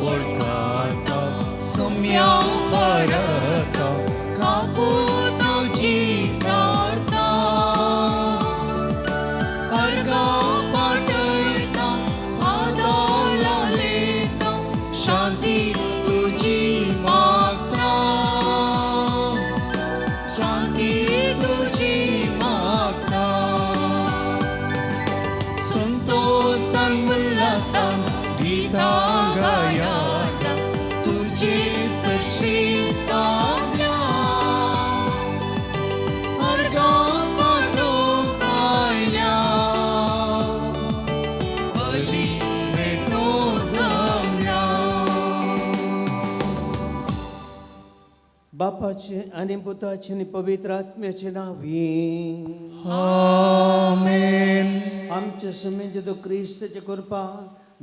ओळखाता सौम्या परता काकू तुझी प्रार्थना अर्गा पाठयता आदाला लेता शांती तुझी मागता शांती तुझी मागता संतोषान उल्हासान गीता गायाला तुझे सरशी चांगल्या अर्गा पाठो कायल्या बली भेटो जमल्या. बापाचे आणि पुताचे आणि पवित्र आत्म्याचे नावी आमेन. आमचे समेज तो क्रिस्ताची कृपा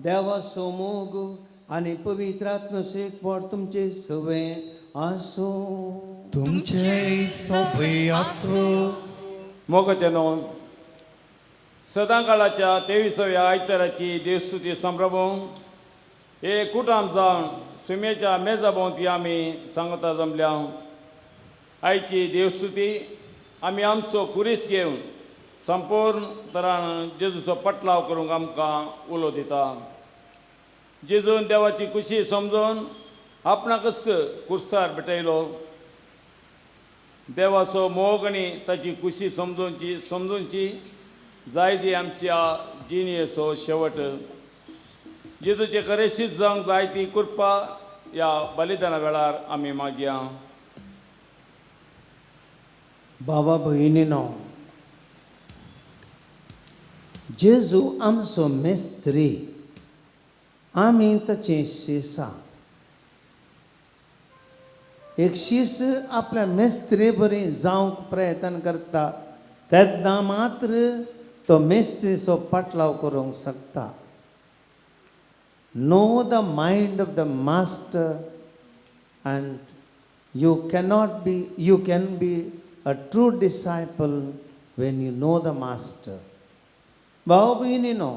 देवा सोमोग आणि पवित्र आत्मसेक पर तुमचे सवे आसो तुमचे सोबे आसो. मोगाचे नोंद सदांकाळाच्या 23व्या आयताराची देवस्तुती संभ्रमून हे कुटाम जावन सुम्याच्या मेजा भोंवती आमी सांगता जमल्या. आयची देवस्तुती आमी आमचो कुरीस घेवन संपूर्ण तरान जेजूचो पटलाव करूंक आमकां उलो दिता. जेजून देवाची खुशी समजून आपणाकच कुर्सार भेटयलो. देवाचो मोग आनी ताची खुशी समजूंची जाय ती आमच्या जिणेचो शेवट. जेजूचे करेशीच जावंक जाय ती कृपा ह्या बलिदाना वेळार आमी मागया. बाबा भयणीनो, जेजू आमचो मेस्त्री आमी ताचे शिसा. एक शीस आपल्या मेस्त्री बरी जावंक प्रयत्न करता तेन्ना मात्र तो मेस्त्रीचो पाटलाव करूंक शकता. Know the mind of the master and you can be a true disciple when you know the master. भाव भयणीनो,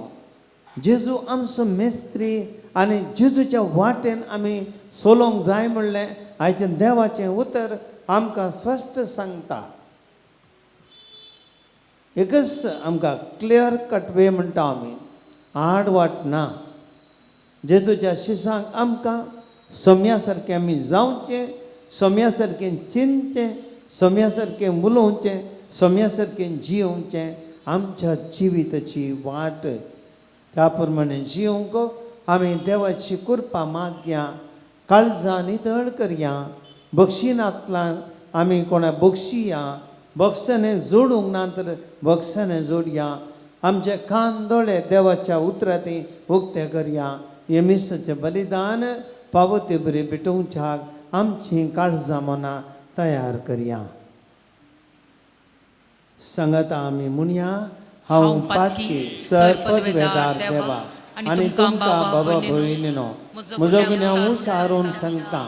जेजू आमचो मेस्त्री आनी जेजूच्या वाटेन आमी चलोवंक जाय म्हणलें आयच्या देवाचें उतर आमकां स्पश्ट सांगता. एकच आमकां क्लियर कट वे म्हणटा आमी, आड वाट ना. जेजूच्या शिसांक आमकां सोम्या सारकें आमी जावचें, सोम्या सारकें चिंतचें, सोम्या सारकें उलोवचें, सोम्या सारकें जियोवचें. आमच्या जिविताची वाट त्या प्रमाणे जियोंक आमी देवाची कृपा मागया. काळजां नितळ करया. बक्षिनांतल्यान आमी कोणा बक्षिया. बक्षाने जोडूंक ना तर बक्षाने जोडया. आमचे कान दोळे देवाच्या उतरांती उक्ते करया. येमिसाचें बलिदान पावती बरी भेटोवच्याक आमची काळजां मनां तयार करया. सांगाता आमी म्हणया, हांव पातकी सरपद वेदार देवा आनी तुमकां बाबा भयणीनो म्हजो गुन्यांव सारून सांगता.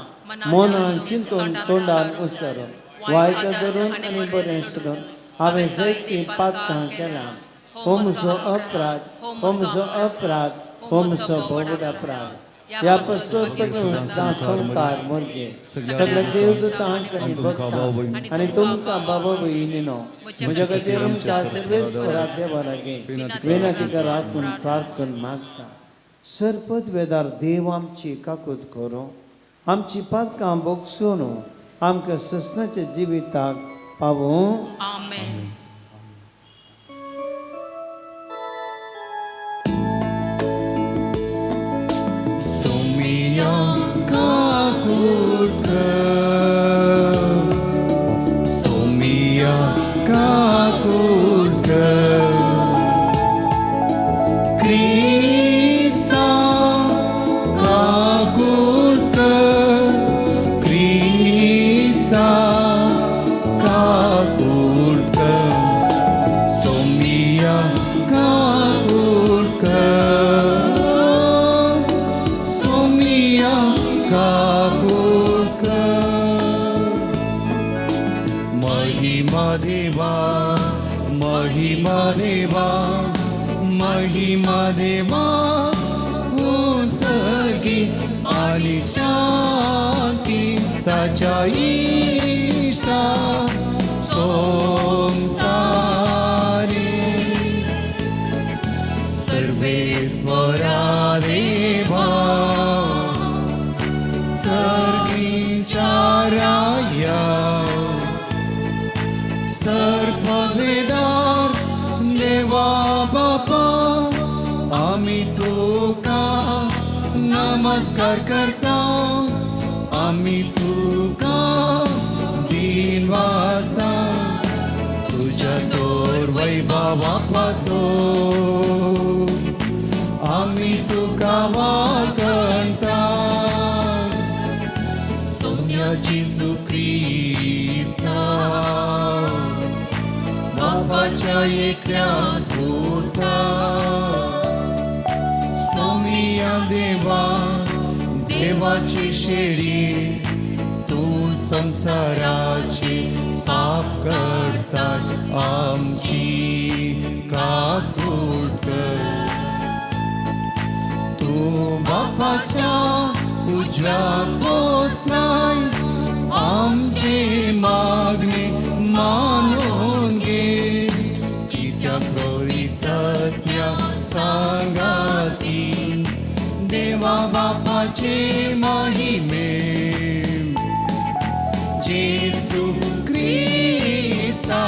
मनान चिंतून तोंडान उच्चारून वायट धरून आनी बरें करून हांवें जायतीं पातकां केलां. हो म्हजो अपराध, हो म्हजो अपराध, हो म्हजो बोबड अपराध. ह्या पसोवपाचा संकार म्हणजे सगळे देवदूतांक आनी भक्तांक आनी तुमकां बाबा भयणीनो म्हज्या खातीर आमच्या सर्वेस्वरा देवा लागीं विनंती कराकून प्रार्थना मागता. सरपद वेदार देव आमची काकूत करूं, आमची पातकां बोगसून आमकां ससनाच्या जिविताक पावूं. आमेन. सौम्या काकूत सौम्या काकूत क्रिस्ता काकूत क्रिस्ता काकूत सौम्या काकूत सौम्या काकूत. महिमा देवा महिमा देवा महिमा देवा हो सगी आणि शांती ताच्या इष्टा संसारी सर्वेश्वरा देवा सर्गीच्या राया सर्ववेदार देवा बापा आम्ही तुका नमस्कार करता आम्ही तुका दिन वाजता तुझ्या तोर वैभवापासून आम्ही तुका वाकणता सोन्याची सुख्रिस्ता बापाच्या एकल्याच पुता सोमिया देवा देवाची शेळी तू संसाराची पाप करतात आमची काकूट कर तू बापाच्या उजव्यात बसलाय आमची मागणी मानून घे त्या प्रवितज्ञ सांगाती देवा बापाचे महिमे जेसू ख्रिस्ता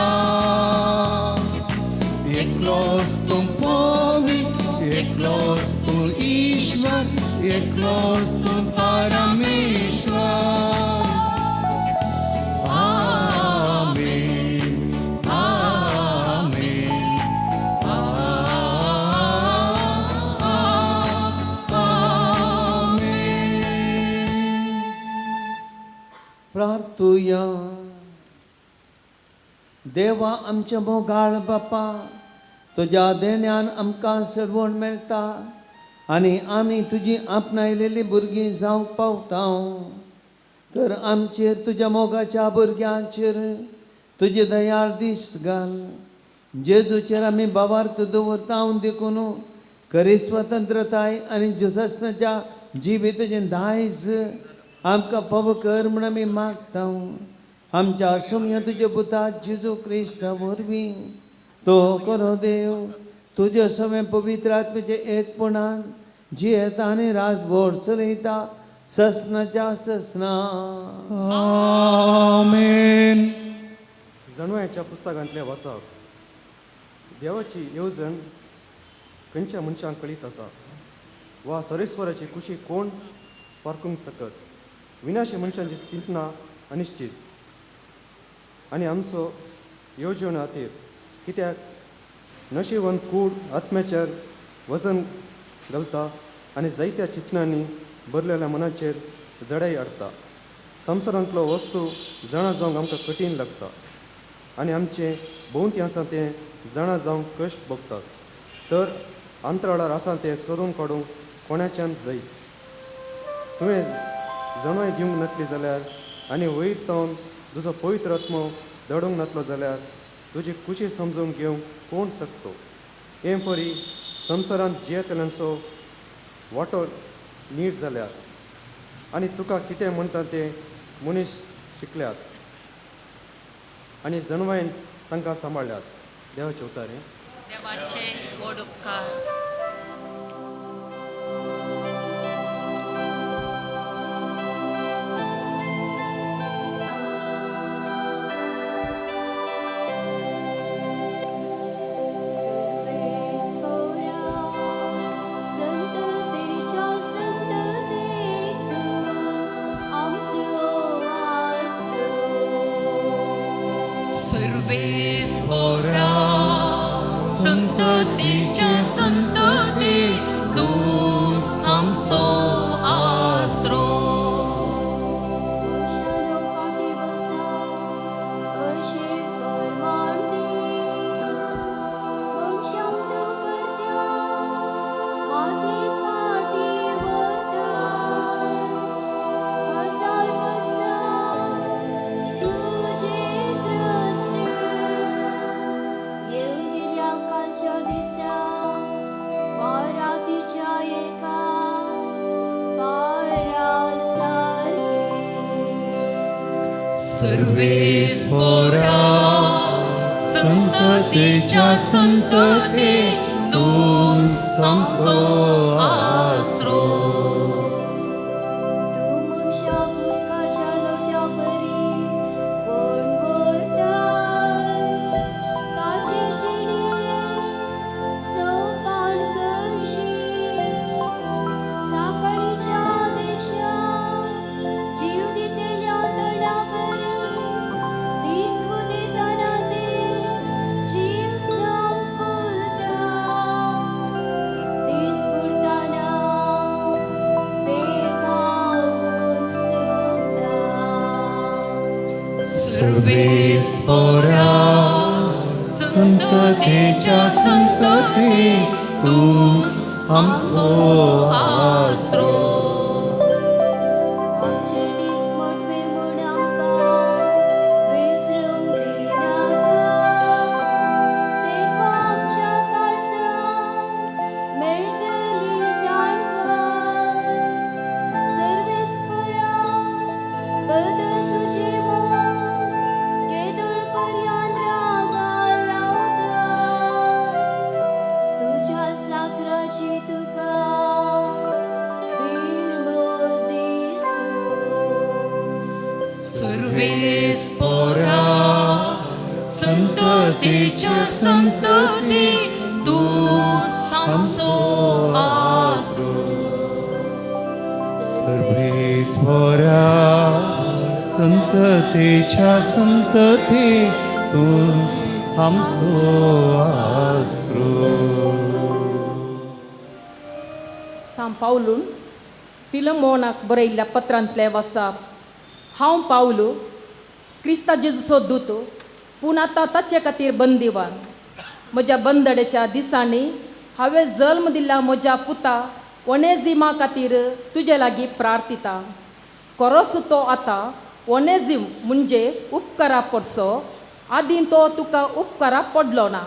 एकलोच तू पवित्र एकलोच तू ईश्वर एकलोच तू परमेश्वर प्रार्थुया देवा आमच्या मोगाळ बापा तुझ्या देण्यान आमकां सडवण मेळटा आनी आमी तुजी आपणायलेली भुरगीं जावंक पावता तर आमचेर तुज्या मोगाच्या भुरग्यांचेर तुजी दयाळ दिश्ट घाल जेजूचेर आमी भावार्थ दवरता देखून खरी स्वतंत्रताय आनी जुसस्नाच्या जिविताचें दायज आमकां फावो कर म्हूण आमी मागता आमच्या सोम्या तुज्या पुता जेजू क्रिस्ता वरवीं तो करो देव तुजे सगळे पवित्र आत्म्याचे एकपणान जियेता आनी राजभर चलयता ससनाच्या ससना आमेन. जणवायाच्या पुस्तकांतले वाचप देवाची येवजण खंयच्या मनशांक कळीत आसा वा सरेस्वराची खुशी कोण पारखूंक सकत विनाशी मनशांची चिंतना अनिश्चित आनी आमचो येवजण खातीर कित्याक नशिवंत कूड आत्म्याचेर वजन घालता आनी जायत्या चिंतनांनी भरलेल्या मनाचेर जडाई हाडटा संवसारांतलो वस्तू जाणा जावंक आमकां कठीण लागता आनी आमचें भोंवती आसा तें जाणा जावंक कश्ट भोगतात तर अंतराळार आसा तें सोदून काडूंक कोणाच्यान जायत तुवें जणवाय दिवंक नासली जाल्यार आनी वयर तावन तुजो पवित्र आत्मो दडोवंक नासलो जाल्यार तुजी खुशी समजून घेवंक कोण शकतो हे परी संवसारांत जियेतल्यांचो वांटो नीट जाल्यार आनी तुका कितें म्हणटा तें मनीस शिकल्यात आनी जणवायन तांकां सांबाळल्यात देवाचे उतारे देवाचे व्हड उपकार सर्वेस्परा संततीच्या संतती तू आमचो आसरो दिसा वारातीच्या सर्वेस्परा संततेच्या संतते तू आमचो आसरो. तू मनशा मुखाच्या लोट्या परी कोण व्हरता काची चिडये सोपान कशी साखळीच्या देशात जीव दितेल्या तडावरी दिसू देताना ते जीव संपवता दीस बुडताना ते पावून सुटता. सर्वेस्परा संततेच्या संतते तू आमचो आसरो. आमचे दीस मोठवे म्हूण आमकां विसरूंक दिनाका. तेदवा आमच्या काळजांत मेळटली जाणवाय. सर्वेस्परा बदल तुजें मोग केदोळ पर्यंत रागार रावता. तुज्या साकराची तुका बिरमोद दिसू. सर्वेस्परा संततेच्या संतते तू आमचो आसरो. सर्वेस्परा संततेच्या संतते तू आमचो आसरो. सां पावलून पिलमोनाक बरयल्ल्या पत्रांतले वसाप. हांव पावलो क्रिस्ता जेजूचो दूत पूण आतां ताचे खातीर बंदिवान. म्हज्या बंदडेच्या दिसांनी हांवें जल्म दिल्ल्या म्हज्या पुता ओनेझिमा खातीर तुजे लागीं प्रार्थिता. खरोच तो आतां ओनेझिम म्हणजे उपकारा पडसो. आदीं तो तुका उपकारा पडलो ना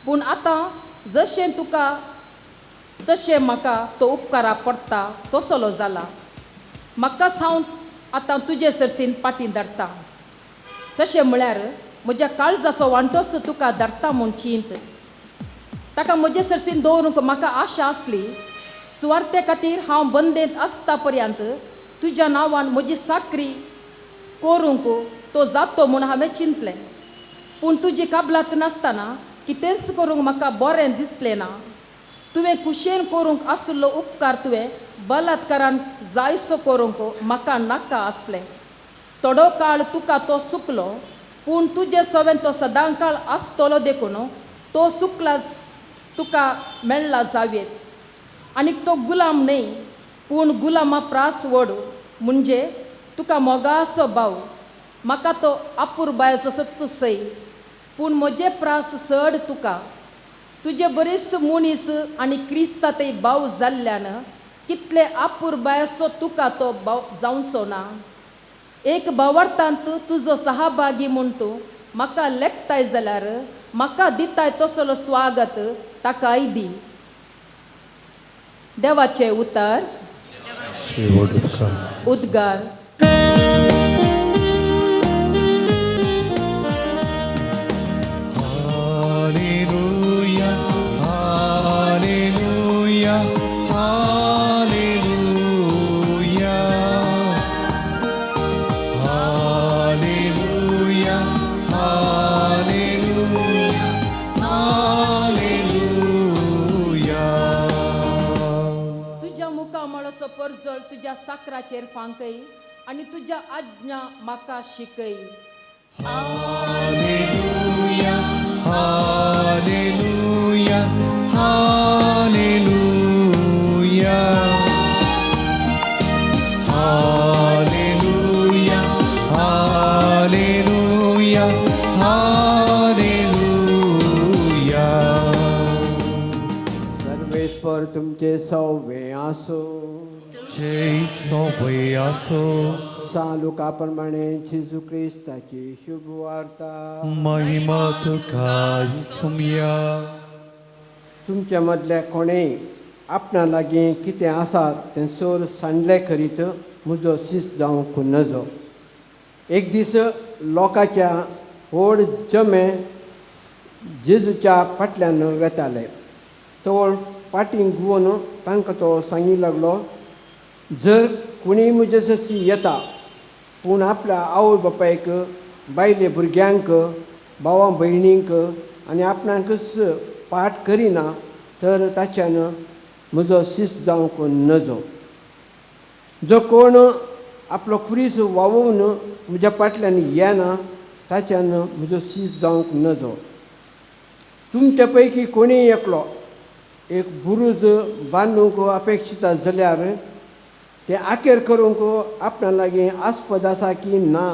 पूण आतां जशें तुका तशें म्हाका तो उपकारा पडटा तसलो जाला. म्हाकाच हांव आतां तुजे सरसीन पाटीं धरता. तशें म्हळ्यार म्हज्या काळजाचो वांटोस तुका धरता म्हूण चिंत. ताका म्हजे सरसीन दवरूंक म्हाका आशा आसली. सुवार्ते खातीर हांव बंदेंत आसता पर्यंत तुज्या नांवान म्हजी साकरी करूंक तो जातो म्हूण हांवें चिंतलें. पूण तुजी काबलात नासतना कितेंच करूंक म्हाका बरें दिसलें ना. तुवें कुशेन करूंक आसलो उपकार तुवें बलात्कारान जायसो करूंक म्हाका नाका आसलें. थोडो काळ तुका तो सुकलो पूण तुजे सवेन तो सदांकाळ आसतलो देखून तो सुकला तुका मेळ्ळा जावेत. आनीक तो गुलाम न्हय पूण गुलामा प्रास व्हड म्हणजे तुका मोगाचो भाव. म्हाका तो आपुरबायचो सत्तू सई पूण म्हजे प्रास चड तुका. तुजे बरेच मनीस आनी क्रिस्तांतय भाव जाल्ल्यान कितले आपुरबायचो तुका तो भाव जावचो ना. एक भावार्थांत तुजो सहभागी म्हूण तूं म्हाका लेखताय जाल्यार म्हाका दिताय तसलो स्वागत ताकाय दी. देवाचें उतर उद्गार. Hallelujah, hallelujah, hallelujah. Hallelujah, hallelujah, hallelujah. तुज्या मुखामळाचो परजळ तुज्या साकराचेर फांकय आनी तुज्या आज्ञा म्हाका शिकय. Hallelujah, hallelujah, hallelujah. Hallelujah, hallelujah, hallelujah. Sarveshwar तुमचे सौवे आसो. जय सोबय आसो. सालुकाप्रमाणे जेजू क्रिस्ताची शुभ वार्ता. महिमा तुका सुमया. तुमच्या मदले कोणेय आपणा लागीं कितें आसा तें सोर सांडलें करीत म्हजो शिस्त जावंक नजो. एक दीस लोकांच्या व्हड जमे जेजूच्या फाटल्यान वेताले. तो पाटींक घुवन तांकां तो सांगी लागलो, जर कोणीय म्हजे ससी येता पूण आपल्या आवय बापायक, बायले भुरग्यांक, भावां भयणींक आनी आपणाकच पाट करिना तर ताच्यान म्हजो शिस जावंक नजो. जो कोण आपलो खुरीस वावून म्हज्या फाटल्यान येना ताच्यान म्हजो शिस जावंक नजो. तुमचे पैकी कोणीय एकलो एक बुरूज बांदूंक अपेक्षीत जाल्यार ते आखेर करूंक आपणा लागीं आस्पद आसा की ना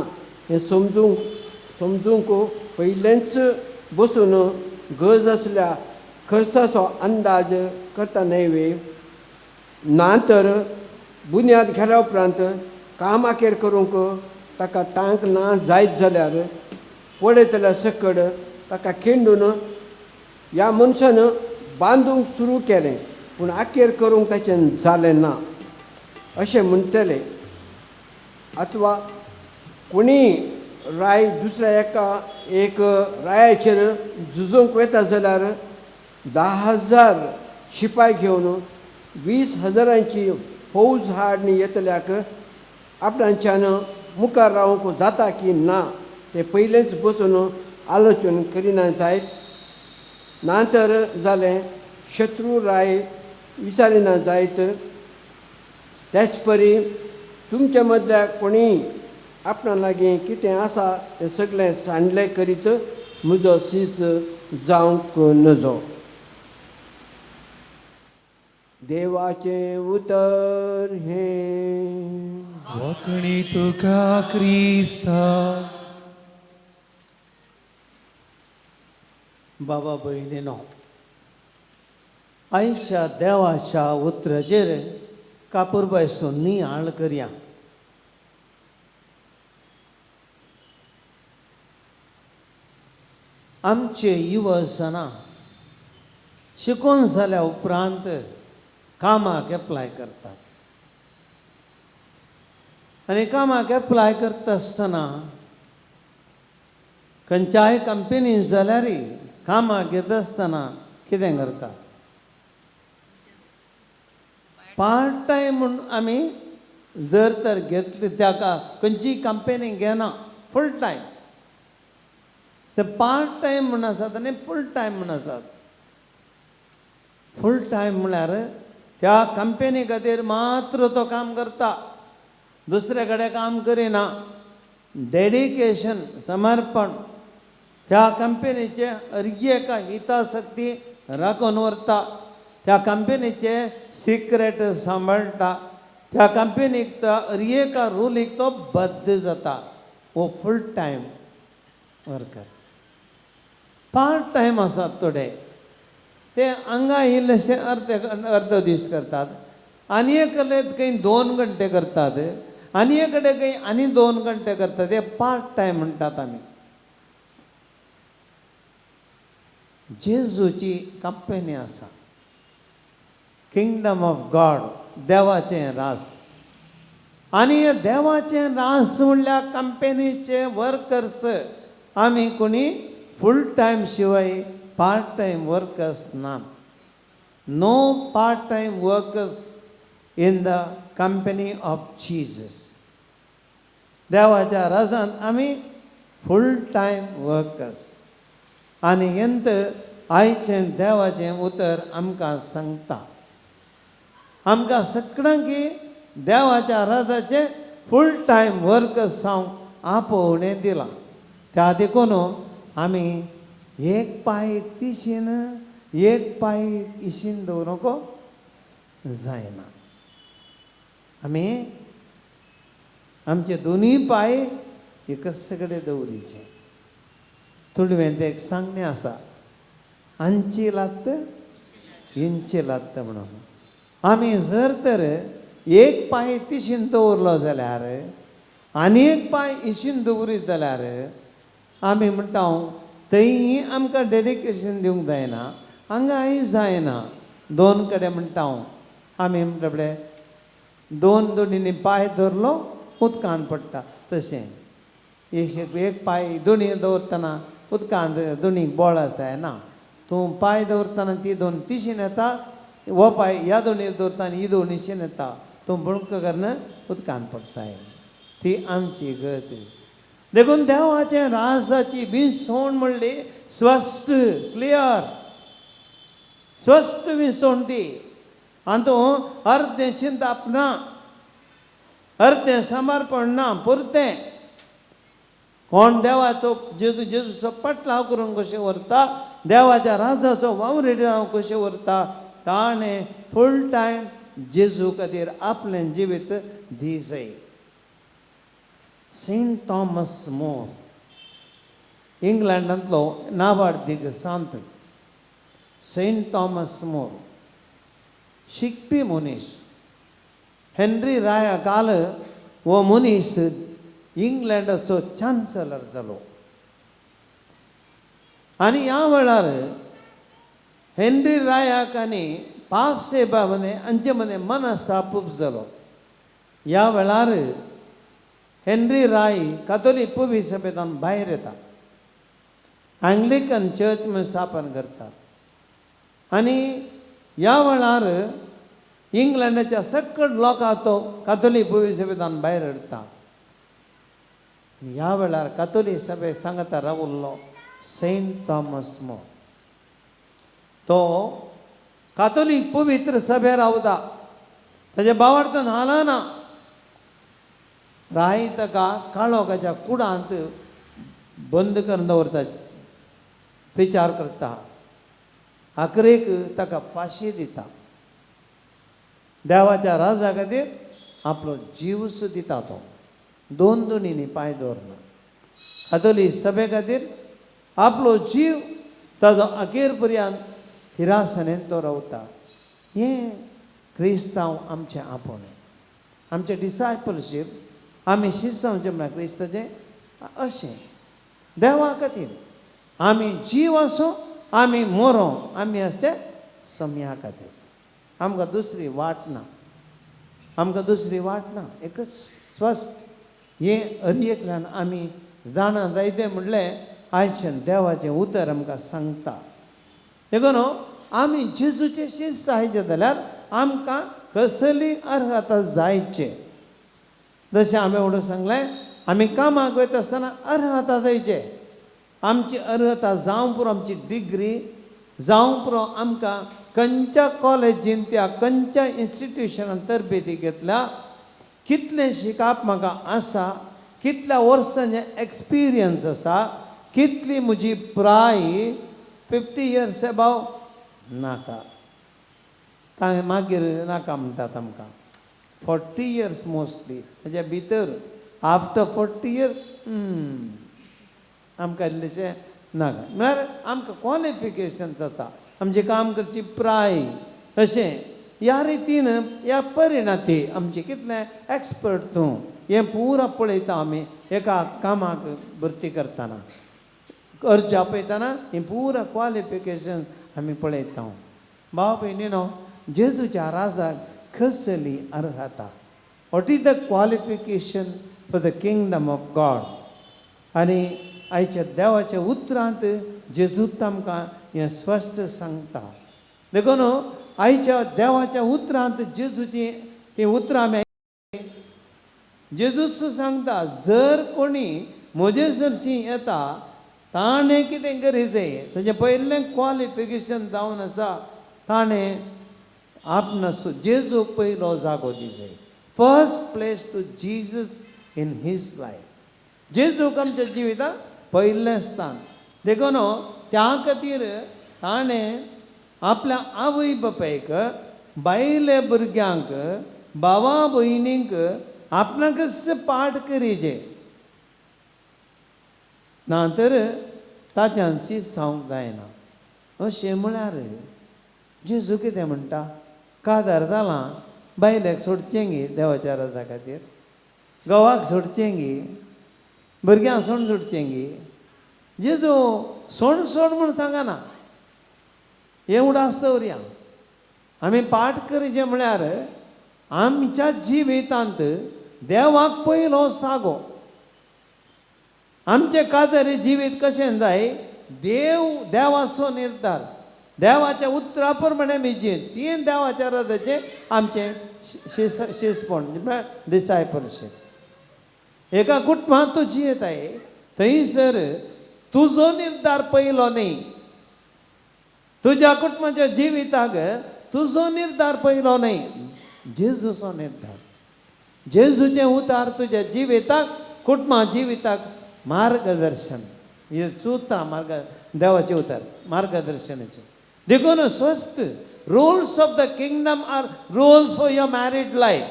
हें समजूंक पयलेंच बसून गरज आसल्या खर्चाचो अंदाज करता न्हय. ना तर बुन्याद घाल्या उपरांत काम आखेर करूंक ताका तांक ना जायत जाल्यार पळयतल्या सकड ताका खिंडून ह्या मनशान बांदूंक सुरू केलें पूण आखेर करूंक ताचें जालें ना अशें म्हणटले. अथवा कोणीय राय दुसऱ्या एक रायाचेर झुजूंक वता जाल्यार 10,000 शिपाय घेवन 20,000ची फौज हाडून येतल्याक आपणाच्यान मुखार रावंक जाता की ना ते पयलेंच बसून आलोचन करिना जायत. ना तर जालें शत्रू राय विचारिना जायत. तेच परी तुमच्या मदल्या कोणीय आपणा लागीं कितें आसा तें सगळें सांडलें करीत म्हजो शीस जावंक नजो. देवाचें उतर हें वखणी तुका क्रिस्ता. बाबा भयणीनो, आयच्या देवाच्या उतराचेर कापूरबायसून नियाळ करया. आमचे युवसना शिकून जाल्या उपरांत कामाक एप्लाय करतात आनी कामाक एप्लाय करता आसतना खंयच्याय कंपनीन जाल्यार कामाक घेता आसतना कितें करता, पार्ट टायम म्हूण आमी जर तर घेतली ताका खंयची कंपनी घेना फूल टायम. ते पार्ट टायम म्हूण आसात आनी फूल टायम म्हूण आसात. फूल टायम म्हळ्यार त्या कंपनी खातीर मात्र तो काम करता, दुसरे कडेन काम करिना. डेडिकेशन समर्पण त्या कंपनीचे अर्येका हितासक्ती राखून व्हरता, त्या कंपनीचे सिक्रेट सांबाळटा, त्या कंपनीक तो अर्येका रुलीक तो बद्ध जाता. हो full time worker. Part time आसात थोडे ते हांगा इल्लेशे अर्ध दीस करतात, आनी एक खंय 2 घंटे करतात, आनी एक कडेन खंय आनी 2 घंटे करतात. ते पार्ट टायम म्हणटात आमी. जेजूची कंपनी आसा, किंगडम ऑफ गॉड, देवाचें रास. आनी हे देवाचें रास म्हणल्यार कंपनीचे वर्कर्स आमी कोणी फूल टायम शिवाय पार्ट टायम वर्कर्स नात. No part time workers in the company of Jesus. देवाच्या रासांत आमी फूल टायम वर्कर्स. आनी हेंत आयचें देवाचें उतर आमकां सांगता, आमकां सगळ्यांक देवाच्या राजाचे फूल टायम वर्कर्स जावंक आपोवणें दिलां. त्या देखून आमी एक पांय तिशीन एक पांय इशीन दवरूंक जायना. आमी आमचे दोनूय पांय एकच कडेन दवरीचे. तुडवेंत एक सांगणें आसा, अंची लात्त इंची लात्त म्हणून. आमी जर तर एक पांय तिशीन दवरलो जाल्यार आनी एक पांय इशीन दवरीत जाल्यार आमी म्हणटा थंय आमकां डेडिकेशन दिवंक जायना, हांगाय जायना. 2 कडेन म्हणटा आमी म्हणटा फुडें 2 दोडींनी पांय धरलो उदकांत पडटा. तशें एक पाय दोन्ही दवरतना उदकांत दोन्ही बोळ आसा ना तूं पाय दवरतना ती दोन तिशीन येता हो पाय ह्या दोन्ही दवरतना ही दोन्हीशीन येता तूं बुणक करून उदकांत पडटाय ती आमची गत देखून देवाचे राजाची विसवण म्हणली स्वस्थ क्लियर स्वस्थ विसवण ती आनी तूं अर्दें चिंताप ना अर्दें समर्पण ना पुरतें कोण देवाचो जेजूचो पटलाव करून कशें व्हरता देवाच्या राजाचो वावरेड जावं कशें व्हरता ताणें फूल टायम जेजू खातीर आपलें जिवीत दिसय सेंट थॉमस मोर इंग्लंडांतलो नावाडीक सांत सेंट थॉमस मोर शिकपी मनीस हेनरी राया काल हो मनीस इंग्लंडाचो चान्सलर जालो आनी ह्या वेळार हेनरी रायाक आनी पाप सेबा मने हांचे मदें मनस्तापूप जालो ह्या वेळार हेनरी राय कातोलीक पुवी सभेंतल्यान भायर येता अँग्लिकन चर्च म्हणून स्थापन करता आनी ह्या वेळार इंग्लंडाच्या सकट लोकांक तो कातोलीक पुवी सभेंतल्यान भायर हाडटा ह्या वेळार कातोलीक सभे सांगता रावल्लो सेंट थॉमस मोर तो कातोलीक पवित्र सभे रावता ताच्या भावार्थान हालना राय ताका काळोखाच्या कुडांत बंद करून दवरता विचार करता आखरेक ताका फाशी दिता देवाच्या राजा खातीर आपलो जीवच दिता तो दोन्हींनी पांय दवरना कातोलीक सभे खातीर आपलो जीव ताजो अखेर पर्यंत हिरासनेन तो रावता हें क्रिस्तांव आमचें आपोवणें आमचें डिसायपलशीप आमी शिसांवचें म्हणल्यार क्रिस्ताचें अशें देवा खातीर आमी जीव आसूं आमी मरो आमी आसचे सम्या खातीर आमकां दुसरी वाट ना आमकां दुसरी वाट ना एकच स्वस्थ हें हरयेकल्यान आमी जाणा जायतें म्हणलें आयच्यान देवाचें उतर आमकां सांगता देखून आमी जेजूचे शिश्य जायचे जाल्यार आमकां कसली अर्हता जायचे जशें हांवें उडोवन सांगलें आमी कामाक वयता आसतना अर्हता जायचे आमची अर्हता जावं पुरो आमची डिग्री जावं पुरो आमकां खंयच्या कॉलेजीन त्या खंयच्या इन्स्टिट्यूशनान तरबेती घेतल्या कितलें शिकप म्हाका आसा कितल्या वर्सांचें एक्सपिरियन्स आसा कितली म्हजी प्राय 50 years अबाव नाका तांगे मागीर नाका म्हणटात आमकां 40 years मोस्टली ताच्या भितर आफ्टर 40 years आमकां इल्लेशें नाका म्हळ्यार आमकां क्वॉलिफिकेशन जाता आमचें काम करची प्राय अशें ह्या रितीन ह्या परिणाती आमचें कितलें एक्सपर्ट तूं हें पुरा पळयता आमी एका कामाक भरती करतना अर्ज आपयतना हें पुरा क्वॉलिफिकेशन आमी पळयता भाव भयणीनो जेजूच्या राजाक कसली अर्हता what is the qualification for the kingdom of God आनी आयच्या देवाच्या उतरांत जेजूत आमकां हें स्पश्ट सांगता देखून आयच्या देवाच्या उतरांत जेजूची हीं उतरां आमी जेजूच सांगता जर कोणी म्हजे सरशी येता ताणें कितें गरजेचें ताचें पयलें क्वॉलिफिकेशन जावन आसा ताणें आपणास जेजूक पयलो जागो दिवचो first place to Jesus in his life जेजूक आमच्या जिवितांत पयलें स्थान देखून त्या खातीर ताणें आपल्या आवय बापायक बायले भुरग्यांक भावा भयणींक आपणाकच पाठ करीचे ना तर ताच्यांची सावंक जायना अशें म्हळ्यार जेजू कितें म्हणटा कादार जालां बायलेक सोडचें गी देवाच्या राजा खातीर घोवाक सोडचें गी भुरग्यांक सोडचें गी जेजू सोड म्हूण सांगना हें उडास दवरया आमी पाठ करीचें म्हळ्यार आमच्या जिवितांत देवाक पयलो सागो आमचे कादरी जिवीत कशें जाय देवाचो निर्धार देवाच्या उतराप्रमाणे आमी जियेत तीन देवाच्या रथाचे आमचे शिसपण डिसायपलशीप एका कुटुंबात तूं जियेत आहे थंयसर तुजो निर्धार पयलो न्ही तुज्या कुटुंबाच्या जिविताक तुजो निर्धार पयलो न्ही जेजूचो निर्धार जेजूचे उतार तुज्या जिविताक कुटुंबा जिविताक मार्गदर्शन हे मार्ग देवाचे उतार मार्गदर्शनाचे देखून स्वस्थ rules of the kingdom are rules for your married life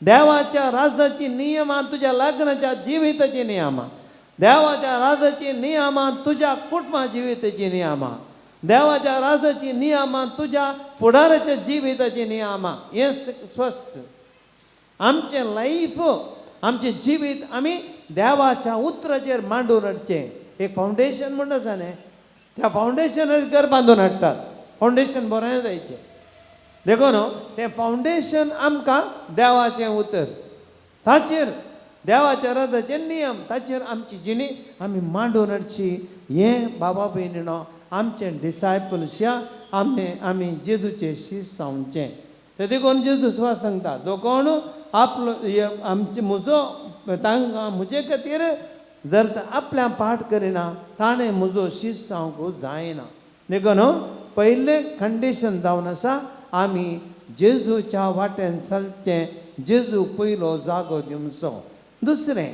देवाच्या राजाची नियमां तुज्या लग्नाच्या जिविताची नियमां देवाच्या राजाची नियमां तुज्या कुटुंबा जिविताची नियमां देवाच्या राजाची नियमां तुज्या फुडाराच्या जिविताची नियमां हे स्वस्थ आमचे लाईफ आमचे जिवीत आमी देवाच्या उतराचेर मांडून हाडचें एक फावंडेशन म्हणून आसा न्ही त्या फावंडेशनार घर बांदून हाडटात फावंडेशन बरें जायचें देखून तें फावंडेशन आमकां देवाचें उतर ताचेर देवाच्या रथाचे नियम ताचेर आमची जिणी आमी मांडून हाडची हें बाबा भयणीनो आमचें डिसायपल्स आमी जेजूचे शीस जावचें ते देखून जेजू स्वास सांगता जो कोण आपलो आमचे तांकां म्हजे खातीर जर आपल्या पाठ करिना ताणें म्हजो शीस जावंक जायना देखून पयलें कंडिशन जावन आसा आमी जेजूच्या वाटेन चलचें जेजू पयलो जागो दिवचो दुसरें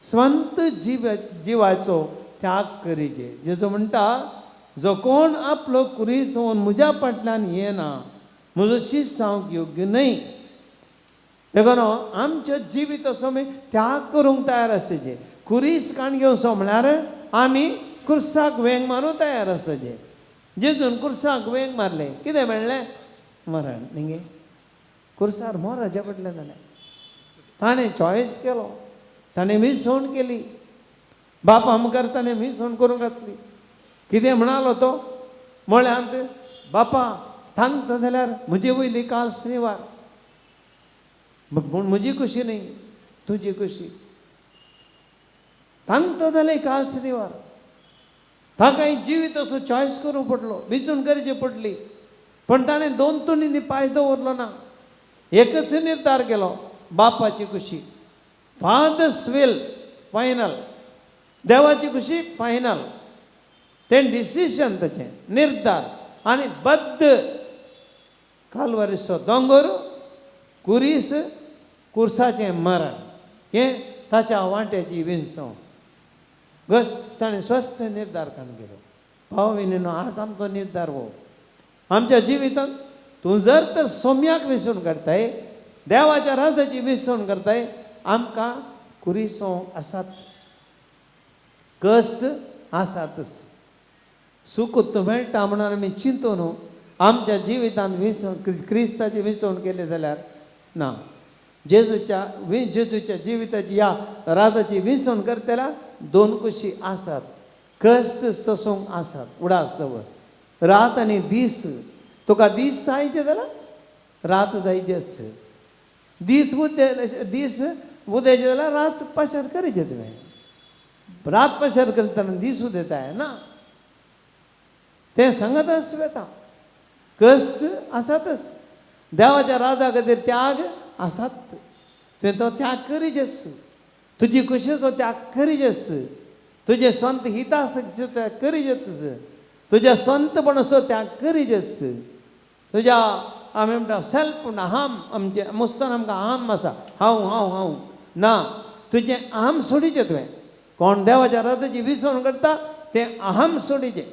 स्वंत जिवाचो त्याग करीचे जेजू म्हणटा जो कोण आपलो कुरी सोवन म्हज्या फाटल्यान येना म्हजो शीस जावंक योग्य न्हय देखून आमच्या जिवीत असो आमी त्याग करूंक तयार आसचें कुरीस काण घेवचो म्हळ्यार आमी कुर्साक वेंग मारूंक तयार आसचें जेजून कुर्साक वेंग मारलें कितें मेळ्ळें मरण न्ही कुर्सार मोराचें पडलें जालें ताणें चॉयस केलो ताणें विसवण केली बापा मुखार ताणें विसवण करूंक घातली कितें म्हणालो तो म्हळ्यांत बापा सांगता जाल्यार म्हजी वयली काल शनिवार पूण म्हजी खुशी न्ही तुजी खुशी सांगता जाल्यार काल शनिवार ताकाय जिवीत असो चॉयस करूंक पडलो विचून गरजे पडली पण ताणें दोन तोंडींनी पांय दवरलो ना एकच निर्धार केलो बापाची खुशी फादर्स विल फायनल देवाची खुशी फायनल तें डिसिशन ताचें निर्धार आनी बद्द कालवारीचो दोंगर कुरीस कुर्साचें मरण हें ताच्या वांट्याची विंसव घस ताणें स्वस्थ निर्धार काडून गेलो भाव भयणीनो आज आमचो निर्धार हो आमच्या जिवितांत तूं जर तर सोम्याक विसरून काडताय देवाच्या राजाची विसवण करताय आमकां कुरीसो आसात कश्ट आसातच सूख मेळटा म्हणून आमी चिंतून आमच्या जिवितांत विसवण क्रिस्ताची विसवण केली जाल्यार ना जेजूच्या जिविताची ह्या राजाची विसवण करतल्या दोन कुशी आसात कश्ट सोसूंक आसात उडास दवर रात आनी दीस तुका दीस जायचे जाल्यार रात जायचेच दीस उदेचे जाल्यार रात पसार करीचे तुवें रात पसार करतना दीस उदेताय ना तें सांगत स्वेता कश्ट आसातच देवाच्या राजा खातीर त्याग आसात तुवें तो त्याग करीचेच तुजी खुशेचो त्याग करीचेच तुजे स्वंत हितासक्तीचो त्याग करीचेच तुज्या स्वंतपणाचो त्याग करीचेच तुज्या आमी म्हणटा सेल्फ म्हणटा हाम आमचे मुस्तान आमकां हाम आसा हांव हांव हांव ना तुजें अहम सोडिचें तुवें कोण देवाच्या राजाची विसवण करता तें अहम सोडिचें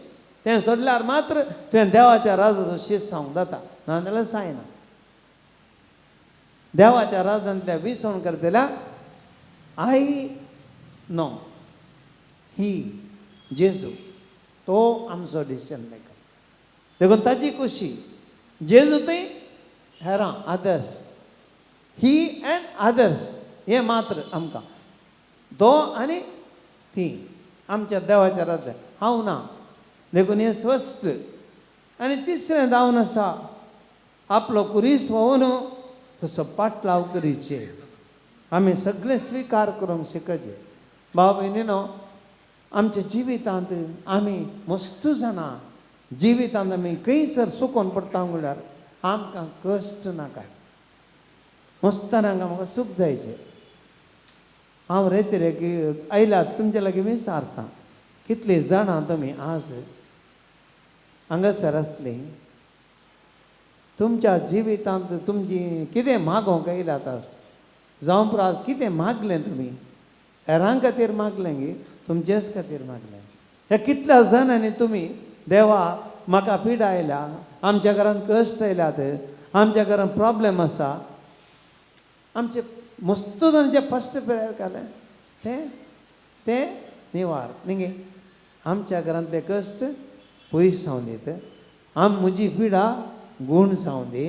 तें सोडल्यार मात्र तुवें देवाच्या राजाचो शीस जावंक जाता नाजाल्यार जायना देवाच्या राजांतल्या विसवण करतल्या आय नो ही जेजू तो आमचो डिसिजन मेकर देखून ताची खुशी जेजू थंय हेरां अदर्स ही एंड अदर्स हे मात्र आमकां तो आनी ती आमच्या देवाच्या राजा हांव ना देखून हे स्वस्थ आनी तिसरें जावन आसा आपलो कुरीस व्होवन तसो पाटलाव करीचे आमी सगळें स्विकार करूंक शिकचे भाव भयणीनो आमच्या जिवितांत आमी मस्त जाणा जिवितांत आमी खंयसर सुकोन पडटा म्हणल्यार आमकां कश्ट नाका मस्तान म्हाका सूख जायचें हांव रेती आयला तुमचे लागीं विचारता कितले जाणां तुमी आज हांगासर आसली तुमच्या जिवितांत तुमची कितें मागोंक आयलात आज जावं पुरो आज कितें मागलें तुमी हेरां खातीर मागलें गे तुमचेच खातीर मागलें ह्या कितल्या जाणांनी तुमी देवा म्हाका पिडा आयल्या आमच्या घरांत कश्ट आयल्यात आमच्या घरांत प्रॉब्लेम आसा आमचे मस्त जाणांचे फस्ट प्रेयर केलें ते निवार न्ही आमच्या घरांतले कश्ट पयस जावन दीत म्हजी पिडा गूण जावन दी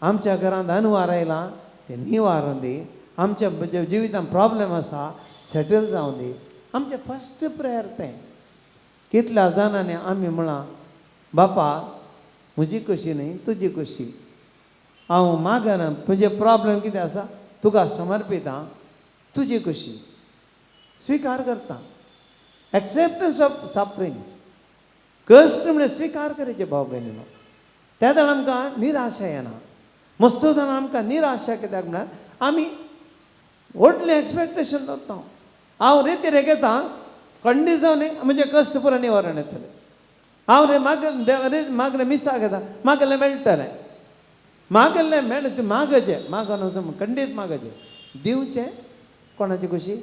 आमच्या घरांत अनवार आयलां ते निवारण दी आमच्या जिवितांत प्रॉब्लेम आसा सेटल जावन दी आमचें फस्ट प्रेयर तें कितल्या जाणांनी आमी म्हणा बापा म्हजी कशी न्ही तुजी कशी हांव मागना तुजे प्रॉब्लेम कितें आसा तुका समर्पिता तुजी कशी स्विकार करता एक्सेप्टन्स ऑफ सफरिंग्स कश्ट म्हणजे स्विकार करचे भाव भयणीनो त्या वेळार आमकां निराशा येना मस्तो जाणां आमकां निराशा कित्याक म्हळ्यार आमी व्हडलें एक्सपेक्टेशन दवरता हांव रेती घेता कंडिशन म्हणजे कश्ट पुरो निवारण येतलें हांव मागलें मिसा घेता मागलें मेळटलें मागलें मेळ तूं मागचें मागोन वचून खंडीत मागचें दिवचें कोणाची खुशी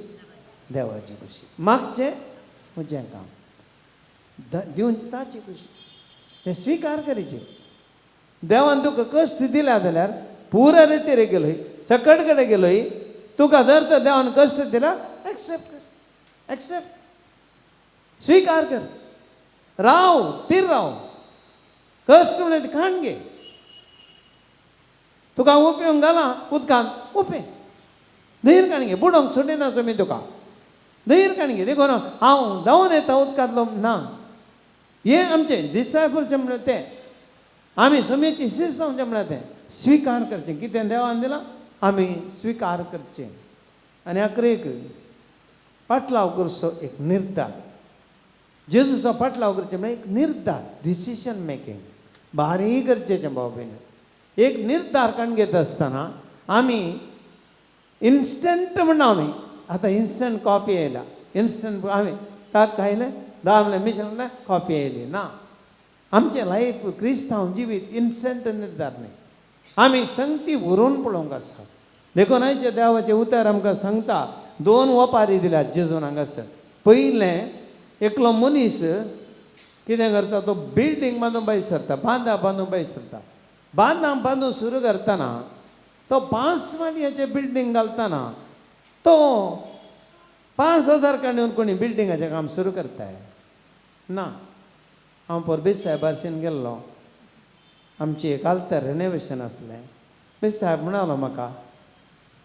देवाची खुशी मागचें म्हजें काम दिवचें ताची खुशी तें स्विकार करचें देवान तुका कश्ट दिल्या जाल्यार पुरा रेतीर गेलोय सकट कडेन गेलोय तुका जर तर देवान कश्ट दिला एक्सेप्ट कर एक्सेप्ट स्विकार कर राव तीर राव कश्ट म्हणजे खाण घे तुका उपेवंक घाला उदकांत उपें धैर काण घे बुडोवंक सोडिना तुमी तुका धैर काण घे देखून हांव धांवन येता उदकांतलो ना हे आमचें डिसायपलचें म्हणल्यार तें आमी समेची शिस्त जावचें म्हणल्यार तें स्विकार करचें कितें देवान दिलां आमी स्विकार करचें आनी अकरेक पाटलाव करचो एक निर्धार जेजूचो पाटलाव करचें म्हणल्यार एक निर्धार डिसिशन मेकींग बारीक गरजेचें भाव भयण एक निर्धार काण घेता आसतना आमी इन्स्टंट म्हणना आमी आतां इन्स्टंट कॉफी आयला इन्स्टंट आमी टाक खायलें 10 मिनटां मिशन कॉफी आयली ना आमचें लायफ क्रिस्तांव जिवीत इन्स्टंट निर्धार न्ही आमी संगती व्हरून पळोवंक आसा देखून आयचे देवाचें उतर आमकां सांगता 2 ओपारी दिल्यात जेजून हांगासर पयलें एकलो मनीस कितें करता तो बिल्डींग बांदून भायर सरता बांदून भायर सरता बांदून सुरू करतना तो 5 मालयाचें बिल्डींग घालतना तो 5,000 काडून कोणी बिल्डिंगाचें काम सुरू करताय ना हांव परबीत साहेबारशीन गेल्लो आमची एक आल्तर रेनोवेशन आसलें बीत साहेब म्हणालो म्हाका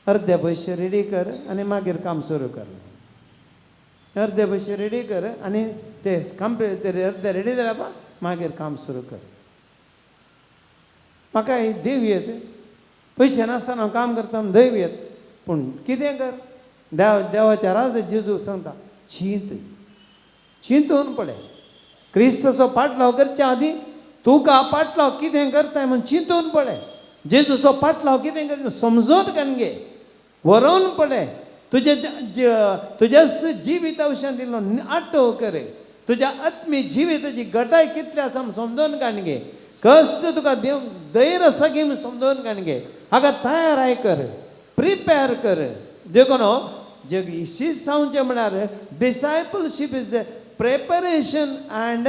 अर्दे पयशे रेडी कर आनी मागीर काम सुरू कर अर्दे पयशे रेडी कर आनी ते कंप्लीट अर्दे रेडी जाल्या पळय मागीर काम सुरू कर म्हाका देव येत पयशे नासतना हांव काम करता दैव येत पूण कितें कर देवाच्या राज जेजू सांगता चिंतून पळय क्रिस्ताचो पाटलाव करच्या आदी तुका पाटलाव कितें करताय म्हूण चिंतून पळय जेजूचो पाटलाव कितें कर समजोन काण घे व्हरोन पळय तुज्या जिविता विशयान दिल्लो आठव कर तुज्या आत्मी जिविताची घटाय कितली आसा म्हूण समजोन काण घे कश्ट तुका देव धैर्य आसा की म्हूण समजोन काण घे हाका तयाराय कर प्रिपेर कर देखून जग शिस्त जावचें म्हळ्यार डिसायपलशीप इज ए प्रेपरेशन एंड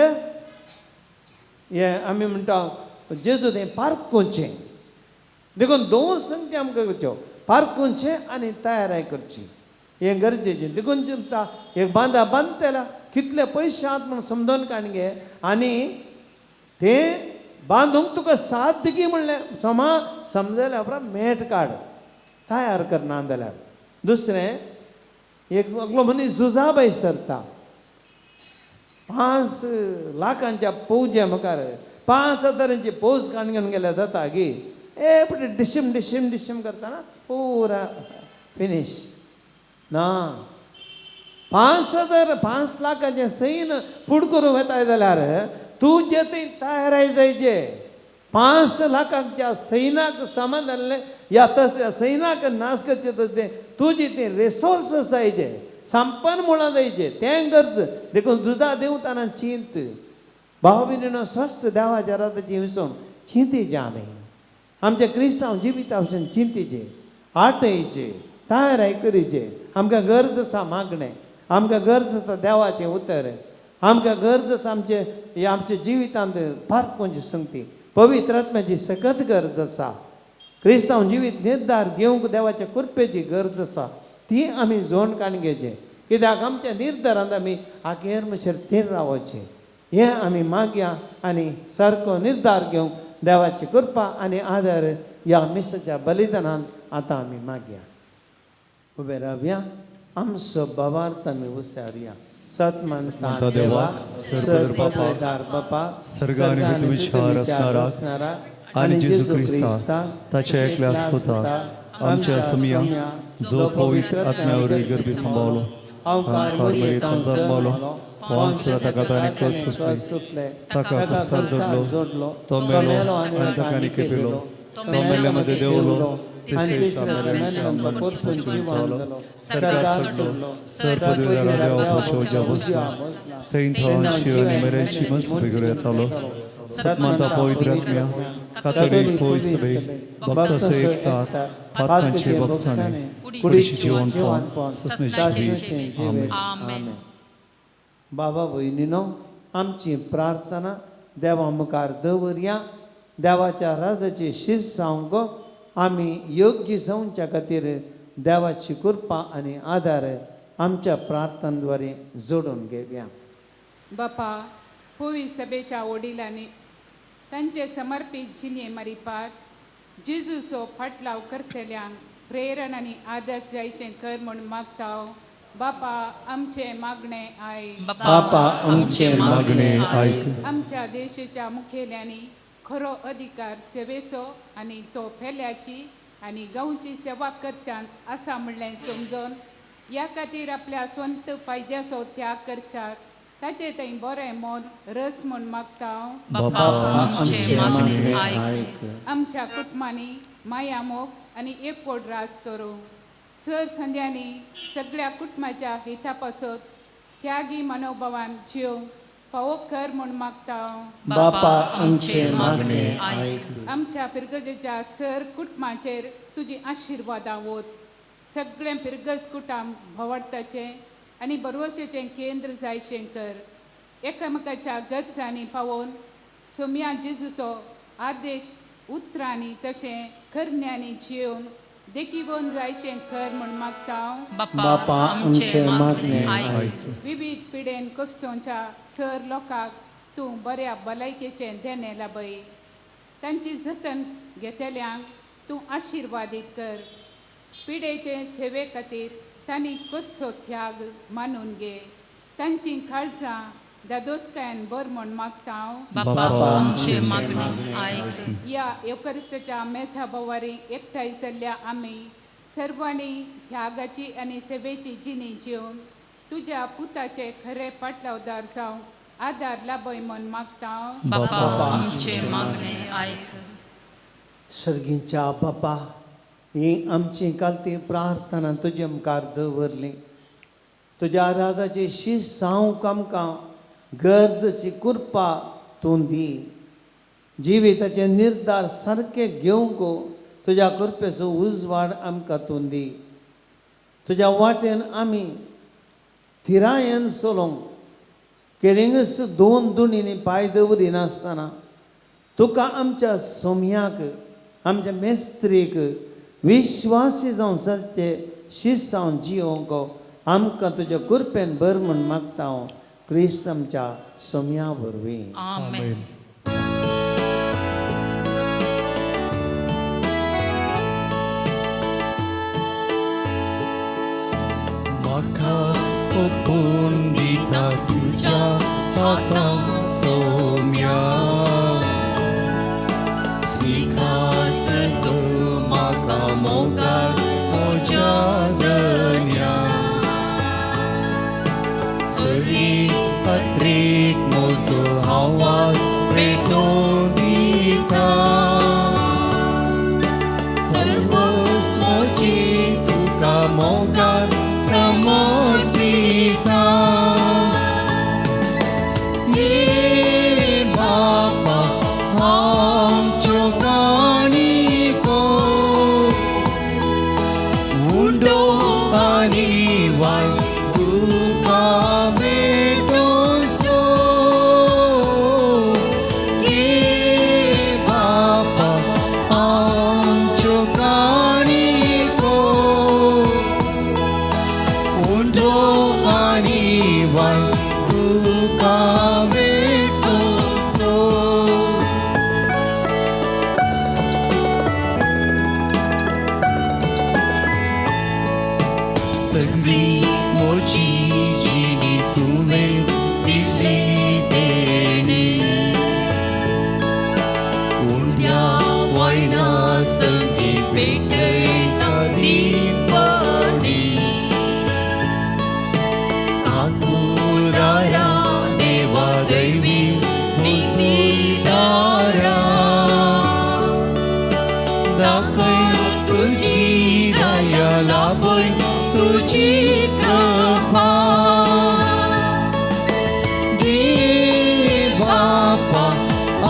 हे आमी म्हणटा जेजू तें पारखुचें देखून 2 संगती आमकां करच्यो पारखुचें आनी तयाराय करची हें गरजेचें देखून म्हणटा एक बांदतेला कितले पयशे आहात म्हूण समजोन काण घे आनी तें बांदूंक तुका सादगी म्हणलें समजल्या उपरांत मेट काड तयार कर ना जाल्यार दुसरें एक अगलो मनीस झुजा भायर सरता 5 लाखांच्या पौजे मुखार 5,000ची पौज काण घेवन गेल्या जाता गे एपटी डिशीम करतना पुरा फिनीश ना 5 लाखाचे सैन फूड करूं येताय जाल्यार तूं जे थंय तयाराय जायचे 5 लाखाच्या सैनाक सामान जाल्ले या तसल्या सैनाक नाश करचे तसले तुझे ते रिसोर्सस जायचे संपन्नमुळां जायचे तें गरज देखून झुजा देवताना चिंत भाव भयणीनो स्वस्थ देवाच्या राताची विसोन चिंतेचे आमी आमच्या क्रिस्तांव जिविता चिंतेचे आटयचे तयाराय करीचे आमकां गरज आसा मागणें आमकां गरज आसा देवाचें उतर आमकां गरज आसा आमच्या जिवितांत पारखुंची संगती पवित्र आत्म्याची सखत गरज आसा क्रिस्तांव जिवीत निर्धार घेवंक देवाच्या कृपेची गरज आसा ती आमी जोड काणगेचे कित्याक आमच्या निर्धारांत आमी आखेर म्हणसर थीर रावचे हें आमी मागया आनी सारको निर्धार घेवंक देवाची कृपा आनी आदार ह्या मिसाच्या बलिदानांत आतां आमी मागया उबे रावया आमचो बाबार्थ आमी उसारया सतमंता देवा सर्वपदार बापा सर्गांनी भितर विचार असणारा आणि जेजू ख्रिस्ता ताच्या एकल्याच पुता आमच्या समिया जो पवित्र आत्म्यावरील गर्भी सांभाळलो कार्मेलींत जन्मलो पोंस ताका ताणें कस सुचले ताका कुसार जोडलो तो मेलो आनी ताका केपिलो तो मेल्ल्यामध्ये देवलो सतमाता पवित्र आत्म्या कातोलीक पोयसबे भक्त एकतात पात्रांचे बक्षाणे कुडीची जीवनपण ससनेची आमेन बाबा भयणीनो आमची प्रार्थना देवा मुखार दवरया देवाच्या राजाची शिस्त जावंक आमी योग्य जावच्या खातीर देवाची कृपा आनी आदार आमच्या प्रार्थनाद्वारे जोडून घेवया बापा पुवी सभेच्या वडिलांनी तांचे समर्पित जिणे मरिपात जेजूचो फाटलाव करतल्यांक प्रेरण आनी आदर्श जायशें कर म्हूण मागता बापा आमचे मागणे आयक बापा आमचे मागणे आयक आमच्या देशाच्या मुखेल्यांनी खरो अधिकार सेवेचो आनी तो फेल्याची आनी गांवची सेवा करच्यान आसा म्हणलें समजून ह्या खातीर आपल्या स्वंत फायद्याचो त्याग करच्यात ताचे थंय बरें मन रस म्हूण मागता बापा आमचे मागणे आयक आमच्या कुटुंबांनी माया मोग आनी एकवट रास करूं सर संध्यांनी सगळ्या कुटुंबाच्या हिता पासत त्यागी मनोभावान जीव फावो कर म्हूण मागता बापा आमचे मागणे आयक आमच्या पिरगजेच्या सर कुटुंबाचेर तुजी आशिर्वादा वत सगळें पिरगज कुटुंब भोंवडताचें आनी भरवशेचें केंद्र जायशें कर एकामेकाच्या गरजांनी पावोवन सोम्या जेजूचो आदेश उतरांनी तशें करण्यांनी जियोवन देखीवन जायशें कर म्हूण मागता बापा आमचे मागणे आयक विविध पिडेन कस्तोंच्या सर लोकांक तूं बऱ्या भलायकेचें देणे लाभय तांची जतन घेतल्यांक तूं आशिर्वादीत कर पिडेचे सेवे खातीर तांणी कसो त्याग मानून घे तांची काळजां दादोसकायन बर म्हूण मागता बापा आमचे मागणे आयक या एवकरिस्ताच्या मेजा बोवारी एकठांय जाल्ल्या आमी सर्वांनी त्यागाची आनी सेवेची जिणी जिवन तुज्या पुताचे खरे पाटलावदार जावं आदार लाभय म्हूण मागता बापा आमचे मागणे आयक सर्गींच्या बापा ही आमची कालती प्रार्थना तुजे मुखार दवरली तुज्या रागाची शीस जावंक आमकां गरजेची कृपा तूं दी जिविताचे निर्धार सारके घेवंक तुज्या कृपेचो उजवाड आमकां तूं दी तुज्या वाटेन आमी थिरायेन चलोवंक केरिंगस दोन दुणींनी पांय दवरिनासतना तुका आमच्या सोम्याक आमच्या मेस्त्रीक विश्वासी जावन चलचे शीस जावन जियोंक आमकां तुज्या कृपेन बर म्हूण मागता हांव क्रिस्त आमच्या सोम्या वरवीं आमेन म्हाका सोपून दिता तुज्या हातांत सोम्या स्वीकार कर म्हाका मोगाळ म्हज्या धन्या सो आवाज पेटून दिता सर्वस्वची तुका मोगान समर्पिता ये बापा आमच्यो काणिको उंडो आनी वाय तुका भेटोसो ये बापा आमच्यो काणिको उंडो आनी वाय तुका भेटोसो सगळी मोची जिणी तुवें दिली देणी उंड्या वायना सगळी भेटयता दीपणी काकुदारा देवा दैवी मुसीदारा दाखय तुझी दया लाभय तुझी कृपा दे बापा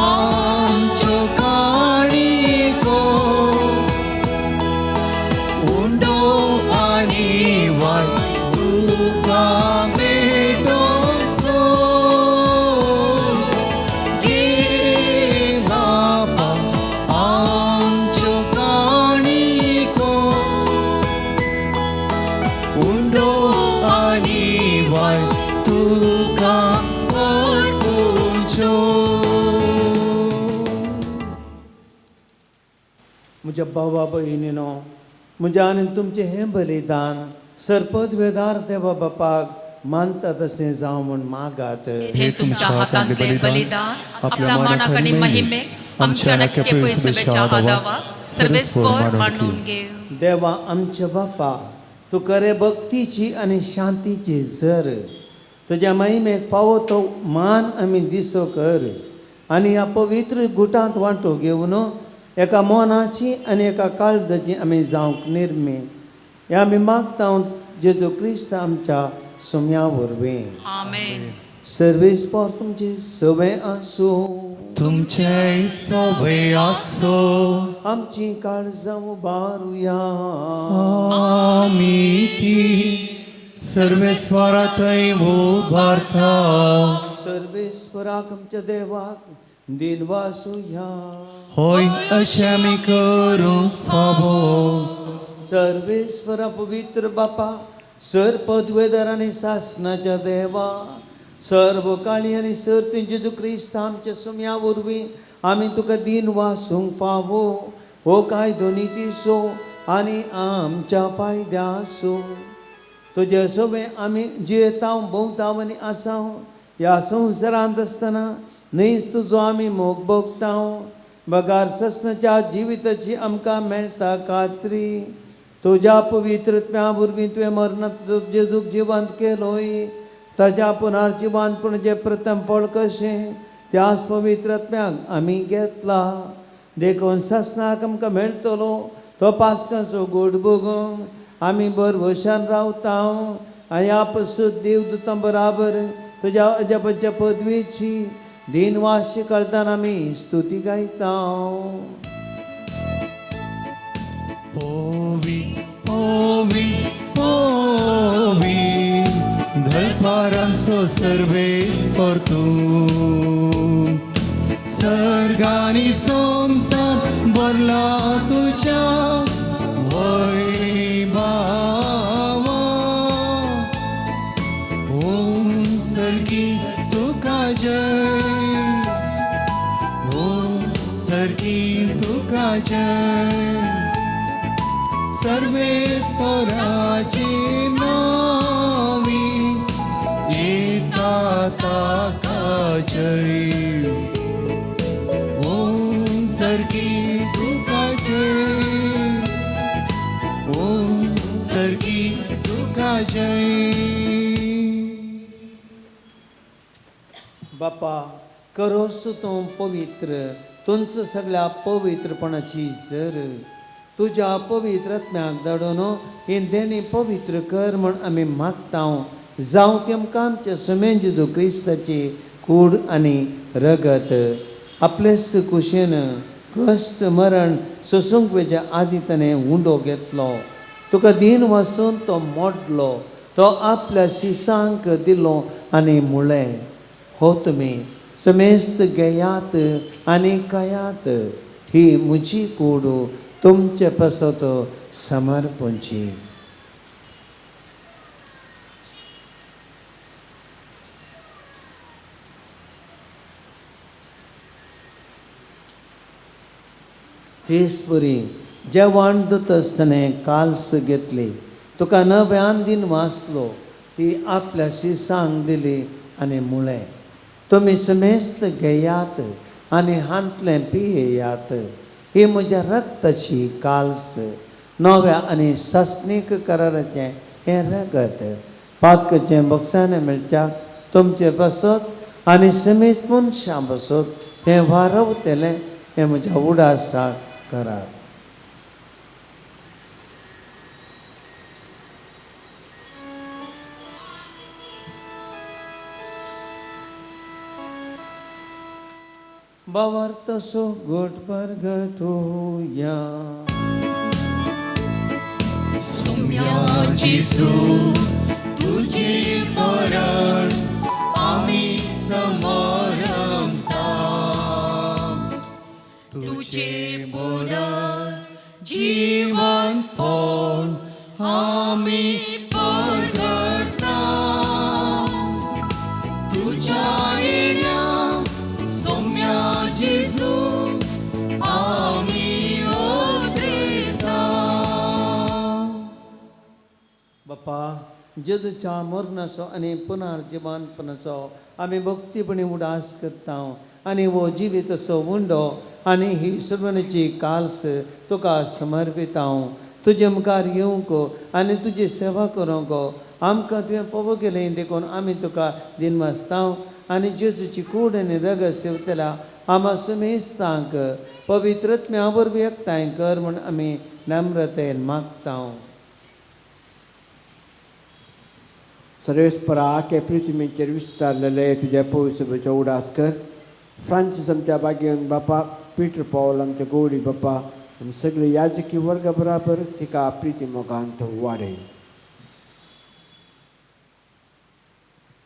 आमच्यो काणिको उंडो आनी वाय तुका भेटोसो गे बापा आमच्यो काणिको उंडो आनी वाय तुका अर्पुचो म्हज्या भावा भयणीनो म्हज्या आनी तुमचें हें बलिदान सरपदवेदार देवा बापाक मानता तशें जावं म्हूण मागात हे तुमच्या हातांतले बलिदान आपल्या मानाक आणि महिमेक आमच्या नक्की पयसुबेच्या हादावा सर्वेस्पर मांडून घेव देवा आमच्या बापा तूं खरे भक्तीची आनी शांतीची झर तुज्या महिमेक फावो तो मान आमी दिसो कर आनी ह्या पवित्र गुटांत वांटो घेवन एका मोनाची आनी एका काळजाची आमी जावंक निर्मी हें आमी मागता जेजू क्रिस्त आमच्या सुम्या वरवीं आमेन सर्वेस्पर तुमचे सवय आसूं तुमचे सोबे आसो आमची काळजां उबारुया आमी ती सर्वेस्वरातय उबारता सर्वेस्पराक आमच्या देवाक दिनवासुया होय अशें आमी करूंक फावो सर्वेस्परा पवित्र बापा सर पदवेदार आनी शासनाच्या देवा सर्व काळी आनी सर्ती जेजू क्रिस्त आमच्या सुम्या वरवीं आमी तुका दिन वासूंक फावो हो कायदो नितीसो आनी आमच्या फायद्या आसो तुजे सोबे आमी जियेतांव भोंवतांव आनी आसांव ह्या संवसारांत आसतना न्हयच तुजो आमी मोग भोगतांव बगार ससनाच्या जिविताची आमकां मेळटा खात्री तुज्या पवित्रत्म्या वरवीं तुवें मरणांत जेजूक जिवंत केलोय ताच्या पुनर्जिवानपण जे प्रथम फळ कशें त्याच पवित्रत्म्याक आमी घेतला देखून ससनाक आमकां मेळटलो तो पासकांचो गोड भोगूंक आमी बरवशान रावता आनी आपसूद देवदूतां बराबर तुज्या अजपाच्या पदवेची दिनवाशी करतना आमी स्तुती गायता पोवी पोवी पोवी धरपारांचो सर्वेस्पर तूं सर्गानी संसार भरला तुज्या वैभवा ओम सर्गी तुका जय ओम सर्गी तुका जय सर्वेस्पराचे नावी येता ताका जय ओम सर्गी तुका जय ओम सर्गी तुका जय बापा करोस तूं पवित्र तुमचं सगळ्या पवित्रपणाची जर तुझ्या पवित्र आत्म्याक धाडून हे देणी पवित्र कर म्हण आमी मागता जावं तेमकां आमच्या समेन जेजू क्रिस्ताची कूड आनी रगत आपलेच कुशीन कश्ट मरण सोसूंक वेच्या आदी ताणें उंडो घेतलो तुका दिन वाचून तो मोडलो तो आपल्या शिसांक दिलो आनी मुळें हो तुमी समेस्त घेयात आनी खायात ही म्हजी कूड तुमचे पासत समर्पणची. तेच परी जेवण दिता आसतना काल्स घेतली तुका नव्यान दिन वाचलो ती आपल्या शिसांक दिली आनी मुळें तुमी समेस्त घेयात आनी हांतलें पियेयात ही म्हज्या रक्ताची काल्स नव्या आनी सस्नीक कराराचें हें रगत पातकाचें बक्षांनी मेळच्याक तुमचे बसत आनी समेस्त मनशां बसत तें वारवतलें हें म्हज्या उडासाक करात. बावर तसो घोटभर घटोया तुझे मरण आम्ही समरंता तुझे मरण जीवन पण आम्ही परगटा तुझ्या येण्या सौम्या जेजू आम्ही ओळखता. बापा जेजूच्या मरणाचो आनी पुनर्जीवनपणाचो आमी भक्तीपणी उडास करता आनी हो जिवीत असो उंडो आनी ही सर्वनाची काल्स तुका समर्पिता. तुजे मुखार येवंक आनी तुजी सेवा करूंक आमकां तुवें फोव केलें देखून आमी तुका दिन वाचता आनी जेजूची कूड आनी रगत सेवतल्या आमा समेस्तांक पवित्रत्म्या वरवीं एकठांय कर म्हूण आमी नम्रतेन मागता. सर्वेस्परा के पृथ्वीचेर विस्तारलेले तुझ्या पवित्रतेचो उडास कर. फ्रांसीस आमच्या बागेन बापा पीटर पॉल आमच्या गौरी बापा आनी सगळे याजकी वर्गा बराबर तिका प्रिती मोगांत वाडय.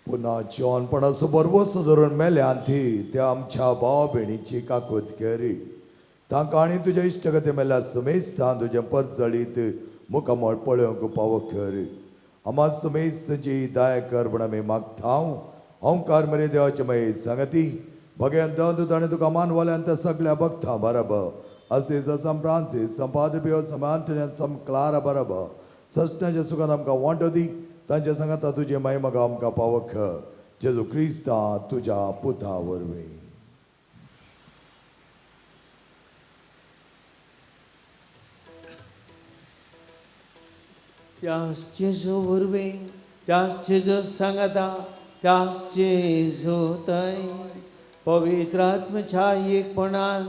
पुन्हा जेवणपणाचो बरवसो धरून मेल्यान ती आमच्या भाव भयणीची काकूत करी तांकां आनी तुज्या इश्टगती मेल्या समेस्तां तुजे परचळीत मुखामळ पळोवंक पावो कर. आमा समेस्तची दया कर म्हण आमी मागता. ओंकार मरे देवाचे मागीर सांगती भगवान दवत ताणें तुका मानवाल्यान त्या सगळ्या भक्तां बरोबर असेज सम फ्रांसीस संपाद बियो सम आंटोनियो सम क्लारा बरोबर सस्त्याच्या सुखान आमकां वांटो दी तांच्या सांगाता तुजे महिमा आमकां पावक जेजू क्रिस्ता तुज्या पुता वरवीं. त्याच जेजू वरवीं त्याच जेजू सांगाता त्याच जेजू थंय पवित्र आत्म्याच्या एकपणान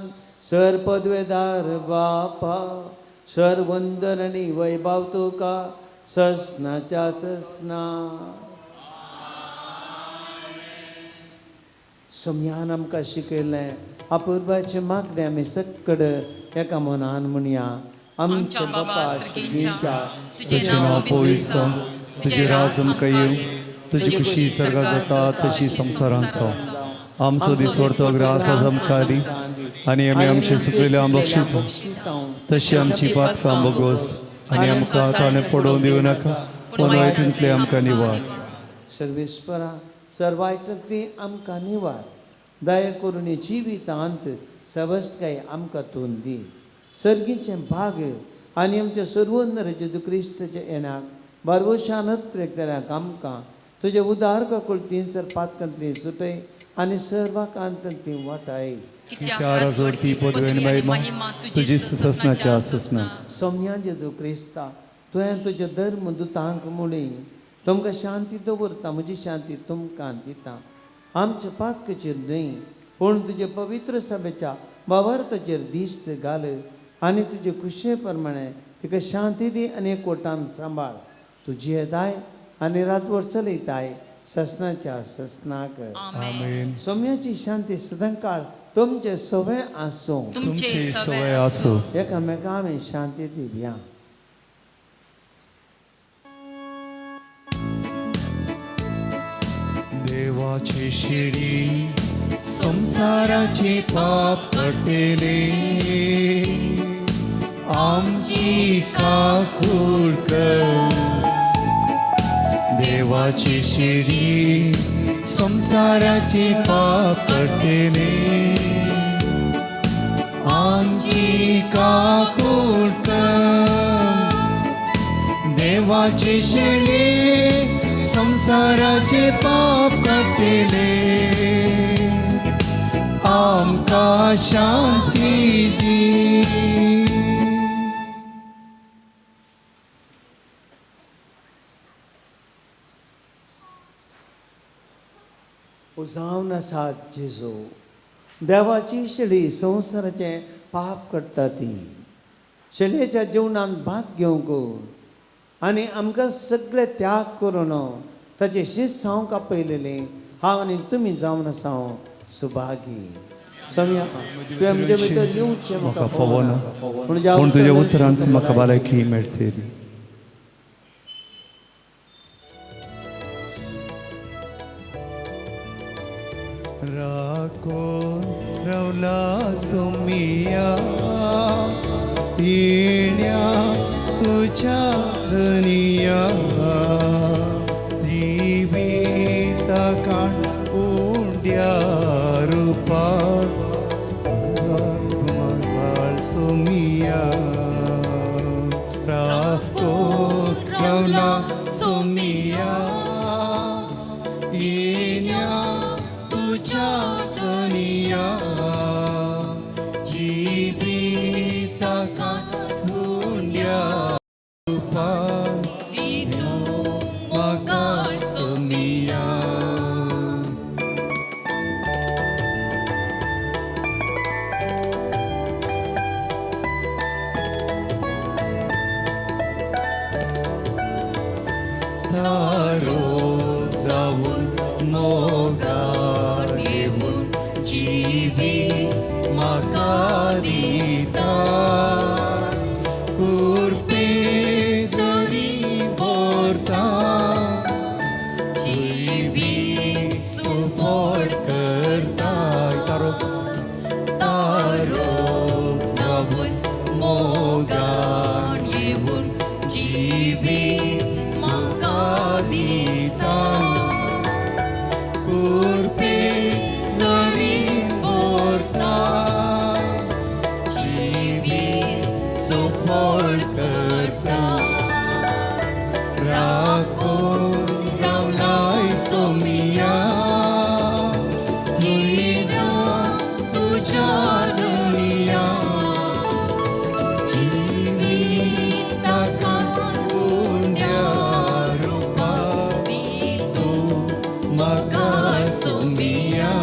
सर पदवेदार बापा सर वंदन आनी वैभव तुका ससनाच्या ससना. सोम्यान आमकां शिकयलें अपुर्बाचे मागणे आमी सकड एका मनान म्हणया. आमच्या बापा सर्गीच्या तुझे नाव पवित्र तुझे राज आमकां येवं तुजी खुशी सर्गा जाता तशी संवसारांत जावं. आमचो दीस व्हरतो ग्रास आज आमकां दी आनी आमी आमचे सुचयल्या बक्षिता तशी आमची पातकां बोगोस आनी आमकां ताणें पडोवन दिवं नाका पूण वायटींतले आमकां निवार. सर्वेस्परा सर्वायटांतली आमकां निवार दया करून जिवितांत सवस्तकाय आमकां तूं दी. सर्गीचे भाग आनी आमच्या सर्वोन्नर जेजू क्रिस्ताच्या येण्याक बरवशानत प्रेगतल्याक आमकां तुजे उदार काकुळतीन सर पातकांतली सुटय आनी सर्वांकांत ती वाटाय. कित्याक जोडती पदवेन महिमा तुजी ससनाच्या ससना. सौम्या जेजू क्रिस्ता तुवें तुजे धर्म दुतांक म्हणी तुमकां शांती दवरता म्हजी शांती तुमकां दिता आमच्या पातकेचेर न्हय पूण तुजे पवित्र सभेच्या बावार्थाचेर दिश्ट घाल आनी तुजे कुशे प्रमाणे तिका शांती दी आनी एकवटान सांबाळ तुजी येदाय आनी रातभर चलयताय ससनाच्या ससनाक आमेन. सौम्याची शांती सदांकाळ तुमचे सवय आसूं तुमची सवय आसूं. एकामेका आमी शांती दिवया. देवाची शिडी संसाराची पाप करतेले आमची काकूळ कर. देवाची शिडी संसाराची पाप करतेले आमची काकूळ कर. देवाची शिडी संसाराचे पाप करतेले आमका शांती दी. उजावन आसा जेजू देवाची शिडी संवसाराचे पाप करता ती शिडेच्या जीवनान भाग घेवंक आनी आमकां सगळे त्याग करून ताचे शिस्त हांव आपयलेले हांव आनी तुमी जावन आसा सुभागी. सौम्या तुवें म्हजे भितर येवचें म्हाका फावो ना म्हाका पूण तुज्या उतरांच म्हाका भलायकी मेळटली. राखून रावला सोमिया येण्या तुझ्या धनिया जिविता काळ उंड्या रूपार बाळ सोमिया. राखून रावला सोमिया येण्या तुझ्या धनिया जिविता काळ उंड्या रूपार म्हाका सोमिया. तारो जाऊन मोगान येऊन जीवी म्हाका दिता कुर्पे जरी भरता जीवी सुफोड करता. तारो तारो जाऊन मोगान येऊन जीवी म्हाका दिता कुर्पे जरी भरता जीवी सुफोड करता. राखून रावलाय सोमिया येण्या तुझ्या धनिया जिविता काळ उंड्या रूपार तू म्हाका सोमिया.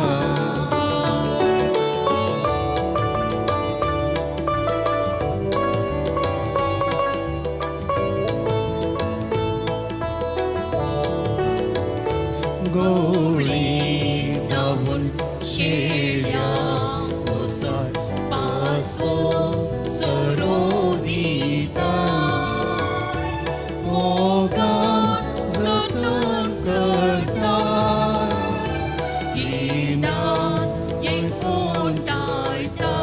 गोळी जाऊन शेळ्या ओसार पासो सरो दिता मोगान जतन करता. हिंडान एकूण टाळटा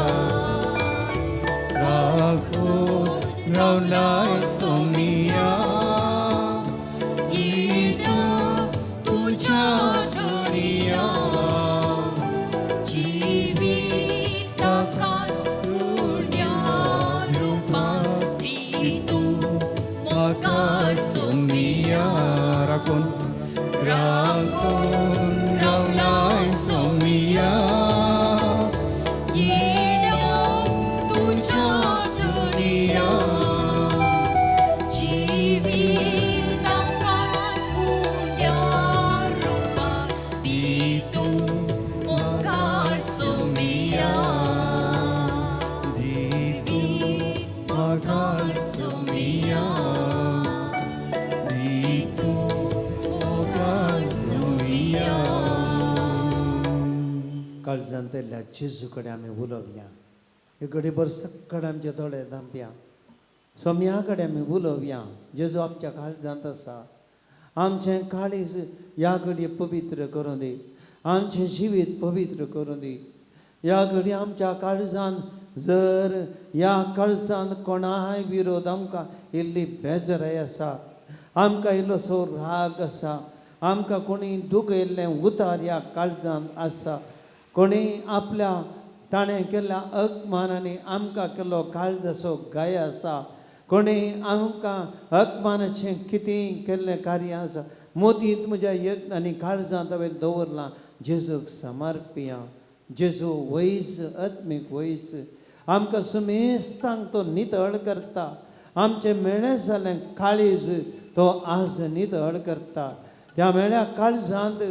राखून रावलाय सोमिया येण्या तुझ्या धनिया जिविता काळ उंड्या रूपार तू म्हाका सोमिया. राखून राखून रावलाय सोमिया येण्या तुझ्या धनिया जिविता काळ उंड्या रूपार तू काळजांतल्या जेजू कडेन आमी उलोवया. एक घडीभर सक्कड आमचे दोळे धांपया. सोम्या कडेन आमी उलोवया. जेजू आमच्या काळजांत आसा. आमचें काळीज ह्या घडये पवित्र करूं दी. आमचें जिवीत पवित्र करूं दी. ह्या घडी आमच्या काळजांत जर ह्या काळजांत कोणाय विरोध आमकां इल्ली बेजाराय आसा, आमकां इल्लोसो राग आसा, आमकां कोणी दूख येयल्लें उतार ह्या काळजांत आसा, कोणी आपल्या ताणें केल्ल्या अपमानांनी आमकां केल्लो काळजाचो गाय आसा, कोणी आमकां अपमानाचें कितें केल्लें कार्य आसा, मोदींत म्हज्या यत्नांनी काळजांत हांवें दवरलां. जेजूक समर्पया. जेजू वयस आत्मीक वयस आमकां समेस्तांक तो नितळ करता. आमचें मेळें जाल्लें काळीज तो आज नितळ करता. त्या मेळ्या काळजांत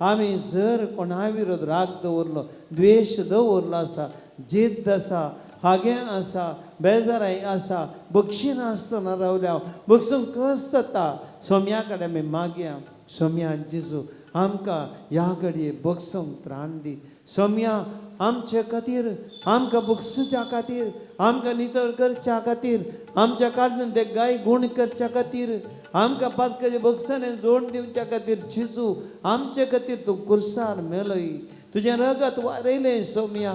आमी जर कोणा विरोध राग दवरलो, द्वेश दवरलो आसा, जिद्द आसा, हागे आसा, बेजाराय आसा, बक्षी नासतना रावल्या, बक्षूंक कस जाता, सोम्या कडेन आमी मागया. सोम्या जेजू आमकां ह्या घडये बक्षूंक त्राण दी. सोम्या आमचे खातीर, आमकां बक्षुच्या खातीर, आमकां नितळ करच्या खातीर, आमच्या काळजांत ते गाय गूण करच्या खातीर, आमकां पातकाचे बक्षाने जोड दिवच्या खातीर जेजू आमचे खातीर तूं कुर्सार मेलय. तुजें रगत वारयलें सोम्या.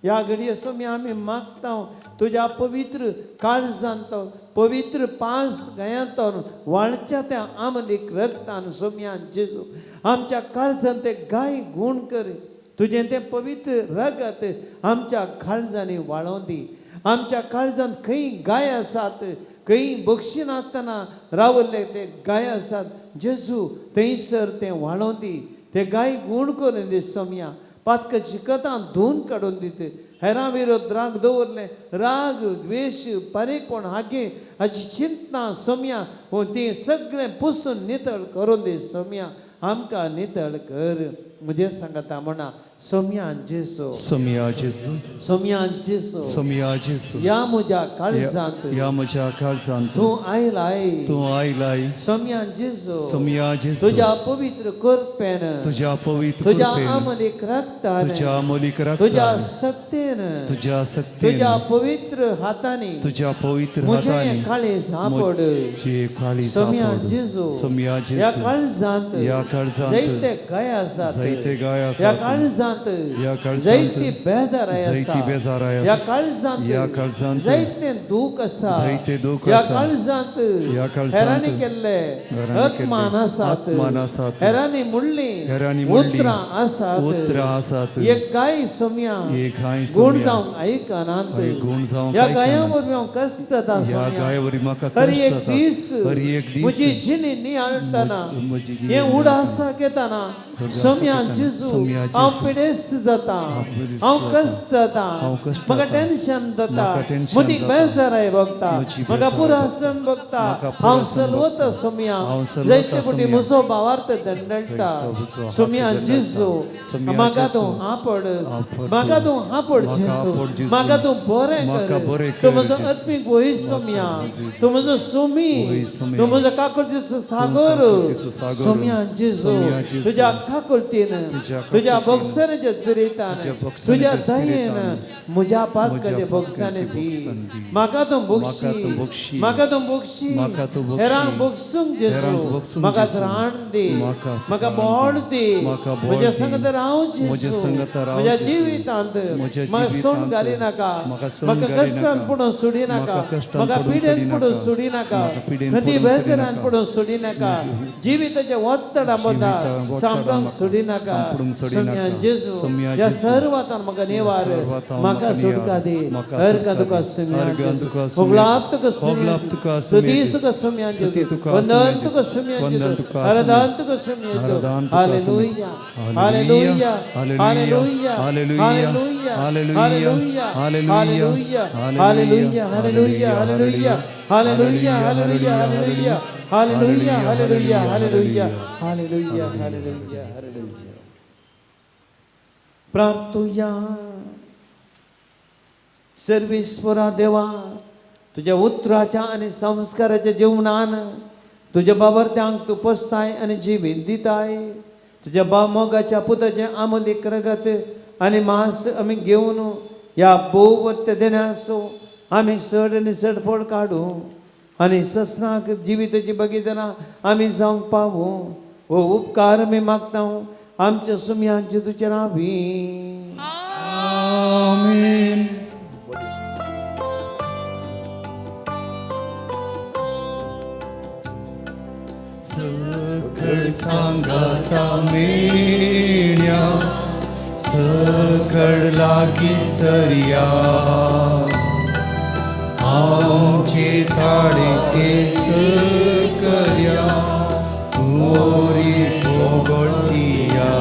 ह्या घडये सोम्या आमी मागता तुज्या पवित्र काळजांत, पवित्र पांच गायांत वाळच्या त्या आमलीक रगतान सोम्या जेजू आमच्या काळजांत ते गाय गूण कर. तुजें तें पवित्र रगत आमच्या काळजांनी वाळोवन दी. आमच्या काळजांत खंय गाय आसात, खंय बक्षी नासतना रावल्ले ते गाय आसात, जेजू थंयसर तें वाळोवन दी. ते गाय गूण करून दी सोम्या. पातकाची कथां धुवन काडून दित. हेरां विरोध राग दवरले, राग द्वेश पारेपण हागे हाची चिंता सोम्या हो ती सगळें पुसून नितळ करून दी. सोम्या आमकां नितळ कर. म्हजें सांगता म्हणा सोम्या जेजू, सोम्या जेजू, सोम्या जेजू, सोम्या जेजू, या म्हज्या काळजांत, या म्हज्या काळजांत तूं आयलाय, तूं आयलाय. सोम्या जेजू, सोम्या जेजू, तुज्या पवित्र करपेन, तुज्या पवित्र तुज्या कृपेन, आमलीक रक्तान, तुज्या अमोलीक तुज्या रक्तान, सक्तीन, तुज्या सक्तीन, तुज्या पवित्र हातांनी, तुज्या पवित्र म्हजें हातांनी काळीज आपड. जे काळीज सोम्या आपड. जेजू, सोम्या ह्या जेजू, काळजांत, ह्या काळजांत जायते गाय आसात, जायते गाय ह्या आसात, काळजांत, ह्या काळजांत जायती बेजाराय जायती आसा, बेजाराय आसा, ह्या काळजांत, ह्या काळजांत जायते दूख आसा, जायते दूख ह्या आसा, काळजांत, ह्या काळजांत हेरांनी केल्ले हेरांनी अपमान केल्ले आसात, अपमान आसात, हेरांनी हेरांनी मुडली मुडली उतरां आसात, उतरां आसात, एक गाय सोम्या एक गाय गुण सोम्या जावंक आयकनात, हय, गुण जावंक ह्या आयकनात. गाया वरवीं हांव कश्ट जाता ह्या सोम्या. गाय वरी म्हाका हर कश्ट एक जाता. दीस हर एक दीस म्हजी जिणी नियाळटना म्हजी जिणी हें उडासा घेतना सोम्या घेतना, जेजू सोम्या हांव जेजू, पिडेस्त जाता, पिडेस्त हांव जाता, कश्ट जाता, हांव कश्ट म्हाका जाता, टेन्शन जाता, म्हाका टेन्शन मदीक जाता, बेजाराय भोगता, म्हजी म्हाका बेजाराय पुरासन भोगता, म्हाका हांव पुरासन सलवता भोगता, सोम्या, हांव सलवता जायते फावटी सोम्या, म्हजो भावार्थ दंडळटा. म्हजो सोम्या हात जेजू सोम्या म्हाका जेजू, तूं आपड, आपड म्हाका तूं आपड म्हाका जेजू, आपड जेजू, म्हाका तूं बरें म्हाका बरें कर, तूं कर म्हजो जेजू. आत्मीक वयस सोम्या, तूं म्हजो सोमी, वयस सोम्या, तूं म्हजो काकुळतीचो सागर, काकुळतीचो सागर, सोम्या जेजू, सोम्या जेजू, तुज्या काकुळतीन, तुज्या बक्षाच्या स्पिरितान, तुज्या बक्षाच्या तुज्या दयेन स्पिरितान, म्हज्या पातकाचे म्हज्या बक्षाने पातकाचे दी. बक्षाने दी. म्हाका तूं म्हाका तूं बक्षी, बक्षी, म्हाका तूं बक्षी, म्हाका तूं बक्षी, हेरांक बक्षूंक जेजू, हेरांक बक्षूंक म्हाका जेजू, त्राण दी, म्हाका म्हाका त्राण बोड दी, म्हाका बोड म्हज्या दी, संगत राव म्हज्या जेजू, संगत राव म्हज्या जेजू, जिवितांत म्हज्या म्हाका सोड जिवितांत घाली नाका, म्हाका सोड म्हाका घाली कश्टान नाका, पडून सोडी नाका, म्हाका कश्टान म्हाका पडून पिडेन सोडी पडून नाका, सोडी नाका, म्हाका पिडेन खंयची पडून सोडी बेजारान नाका, पडून सोडी नाका, जिविताच्या वत्तडा बद्दा जिविताच्या सांपडूंक वत्तडा सोडी नाका. सांपडूंक सोडी सोम्या नाका. जेजू सोम्या ह्या जेजू, सर्वातान म्हाका निवार, सर्वातान म्हाका म्हाका सुटका निवार, दी, म्हाका अर्घ सुटका तुका दी, सोम्या अर्घ जेजू, तुका सोम्या होगलाप जेजू, तुका सोम्या होगलाप जेजू, तुका सोम्या स्तुतीस जेजू, तुका सोम्या स्तुती जेजू, तुका वंदन सोम्या तुका जेजू, सोम्या वंदन जेजू, तुका आराधन सोम्या तुका सोम्या जेजू. आराधन तुका हालेलुया, सोम्या. हालेलुया, हालेलुया, हालेलुया, हालेलुया, हालेलुया, हालेलुया, हालेलुया, हालेलुया, हालेलुया, हालेलुया, हालेलुया, हालेलुया, हालेलुया, हालेलुया, हालेलुया, हालेलुया, हालेलुया, हालेलुया, हालेलुया. प्रार्थुया सर्वेश्वरा देवा, तुझ्या उतराच्या आणि संस्काराच्या जीवनान तुझ्या बाबरत्यांक तू पोसताय आणि जिवीत दिताय. तुझ्या मोगाच्या पुताचे अमोलीक रगत आणि मांस आमी घेवन ह्या भोवत्य देण्यासो आमी सड आनी सडफळ काडू आनी ससनाक जिविताची बगितना आमी जावंक पावू. हो उपकार आमी मागता आमच्या सुमयांचे तुजे नांवी. आमीन. सकळ सांगाता मेण्या सकळ लागी सरया आमचे ताळे एक करया मोरी पोगळसिया.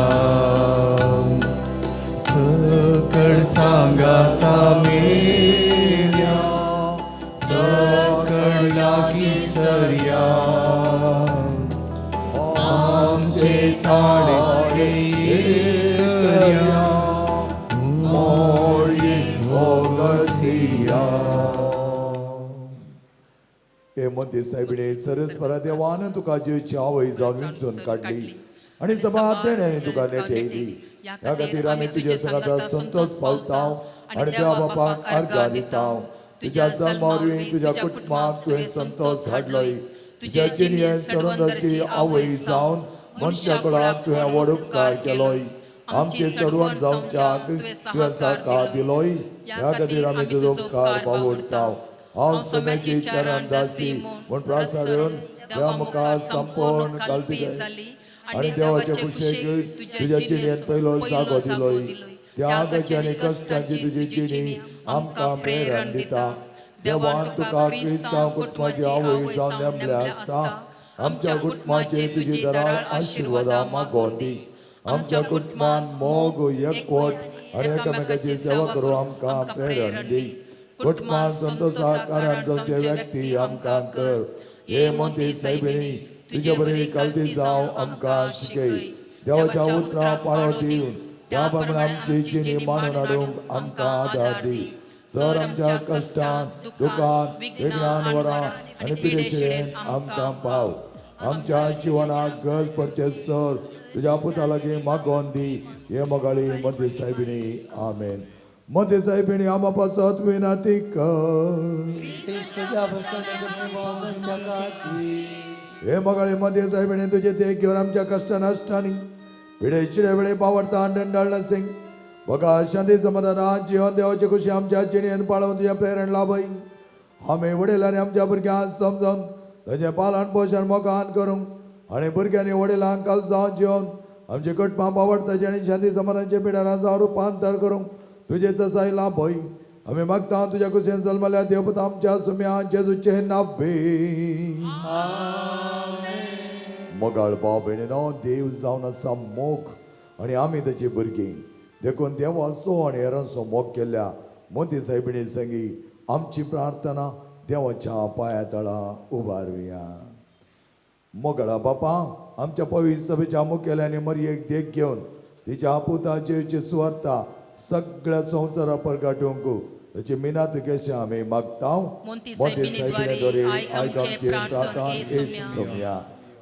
सकळ सांगाता मेण्या सकळ लागी सरया आमचे ताळे एक करया मोरी पोगळसिया. हे मध्ये साहेबीने सरस्वरा देवान तुका जीवची आवय जावन विंचून काढली आणि सभा देण्याने तुका नेटयली. ह्या खातीर आमी तुजे सगादा संतोष पावता आणि त्या बापाक अर्घा दिता. तुज्या जल्मावरी तुज्या कुटुंबाक तुवें संतोष हाडलोय. तुज्या जिणेन चडोंदाची आवय जावन मनशा कुळाक तुवें व्हड उपकार केलोय. आमचे चडवण जावच्याक तुवें साकार दिलोय. ह्या खातीर आमी तुजो उपकार पावोडता. हांव समेची चरण दासी म्हूण प्रासारून देवा मुखार संपूर्ण कालती आणि देवाच्या कुशेक तुज्या जिणेन पयलो जागो दिलोय. त्यागाची आनी कश्टांची तुजी जिणी आमकां प्रेरण दिता. देवान तुका क्रिस्तांव कुटुंबाची आवय जावन नेमले आसता. आमच्या कुटुंबाचे तुजी दराळ आशिर्वादा मागोवन दी. आमच्या कुटुंबान मोग एकवट आणि एकामेकाची सेवा करूं आमकां प्रेरण दी. कुटुंबात संतोषाक कारण जावचे व्यक्ती आमकां कर. हे मोती साहेबिणी तुजे बरी कालती जावं आमकां शिकय. देवाच्या उतरां पाळो दिवन त्या प्रमाणे आमची जिणी मांडून हाडूंक आमकां आदार दी. जर आमच्या कश्टान दुखान विघ्नान वरां आनी पिडेचेरेन आमकां पाव. आमच्या जिवनाक गरज पडचे सर तुज्या पुता लागीं मागोवन दी. हे मोगाळी मोती साहेबिणी आमेन. मोती साहेबिणी आमा पासत विनंती कर. हे मोगाळी मोती साहेबिणी तुझे ते घेवन आमच्या कष्ट नश्टांनी पिढे चिडे वेळे पावडता अंडळ सिंग बघा शांती समाधानात जीवन देवाची खुशी आमच्या जिणेन पाळून तुझ्या प्रेरण लाभय. आमी वडिलांनी आमच्या भुरग्यांक समजून ताचें पालन पोशण मोगान करूंक आनी भुरग्यांनी वडिलांक काल जावन जिवन आमचे कुटुंबां पावडताचे आनी शांती समाधानाचे पिडारां जावन रुपांतर करूंक तुझे जसाय लाभय. आमी मागता तुझ्या कुशेन जल्मल्या देवपुता आमच्या सुम्या जेजूचे नांवे. मोगाळ भाव भयणीनो देव जावन आसा मोग आनी आमी ताची भुरगीं देखून देवाचो आनी हेरांचो मोग केल्ल्या मोती साहेबिणी संगी आमची प्रार्थना देवाच्या पांया तळा उबारुया. मोगळा बापा आमच्या पवित्र सभेच्या मुखेल्यानी मरयेक देख घेवन तिच्या पुताचे सुवार्ता सगळ्या संवसारा परगाटूंक ताची मिनात केशे आमी मागता. मोती साहेबिणीद्वारे आयक आमचे प्रार्थना येसुया.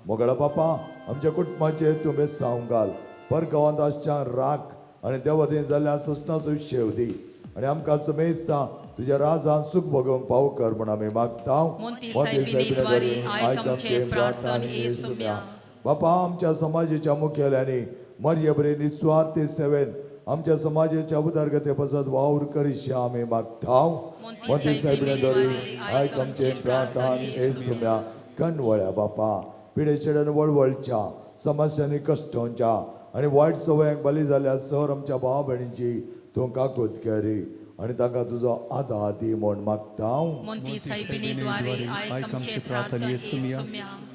मोगळा बापा आमच्या कुटुंबाचे तूं बेसांव घाल. परगांवांत आसच्या राख आनी देवादीन जाल्ल्या ससनाचो शेव दी आनी आमकां समेस्ता तुज्या राजान सुख भोगोवंक पाव कर म्हूण आमी मागता. मोती साहेबिणीद्वारे आयक आमचे प्रार्थना येसुया. बापा आमच्या समाजाच्या मुखेल्यांनी मर्य बरे निस्वार्थी सेवेन आमच्या समाजाच्या उदारगते पसत वावर करीशे आमी मागता. मोती साहेबिणीद्वारे आयक आमचे प्रार्थना येसुया. कणवळ्या बापा पिडेचेड्यान वळवळच्या समस्यांनी कश्टांच्या आनी वायट सवयांक बली जाल्ल्या सर आमच्या भाव भयणींची तूं काकूत करी आनी तांकां तुजो आदार दी म्हूण मागता.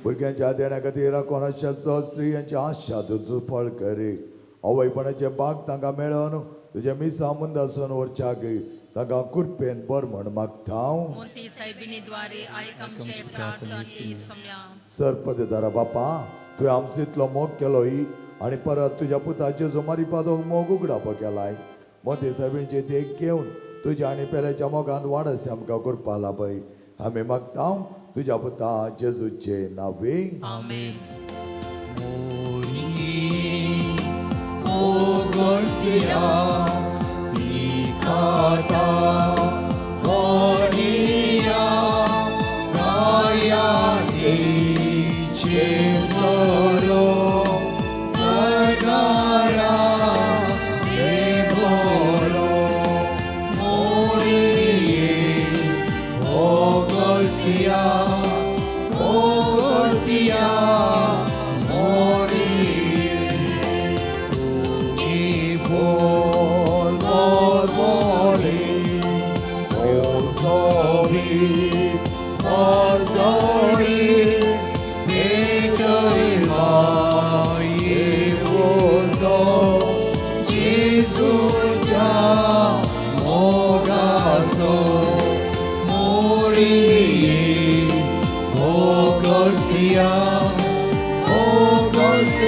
भुरग्यांच्या देण्या खातीर कोणाच्या स्त्री यांच्या आशा तुजो फळ करी. आवयपणाचे बाग तांकां मेळोन तुजे मिसा मुंदासून व्हरच्याक तांकां कुरपेन बर म्हूण मागता. सरपदेदारा बापा तुवें आमचो इतलो मोग केलोय आनी परत तुज्या पुताचे जुमारी पादोक मोग उगडाप केलाय. मोती साहेबींचे देख घेवन तुज्या आनी पेल्याच्या मोगान वाडस आमकां करपा लाभय. आमी मागता तुज्या पुता जेजूचे नांवे. ओ God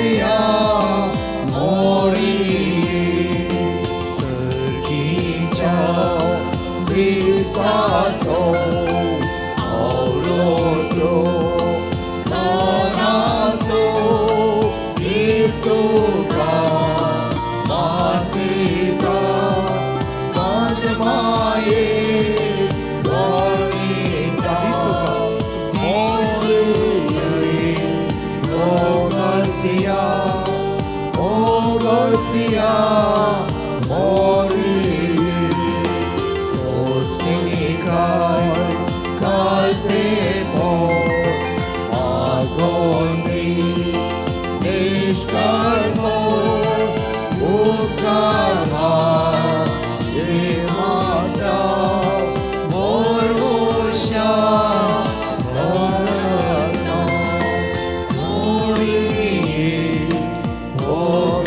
गोगोसिया मोरिये सर्गीच्या विसासो औरोतो कानासो Istuka Matita Sandmaye Gornita Garcia Mori Sosnikai Kalte Mo Agoni Nishkarmo Ukarma Yemata Morusha Zorana Moriye O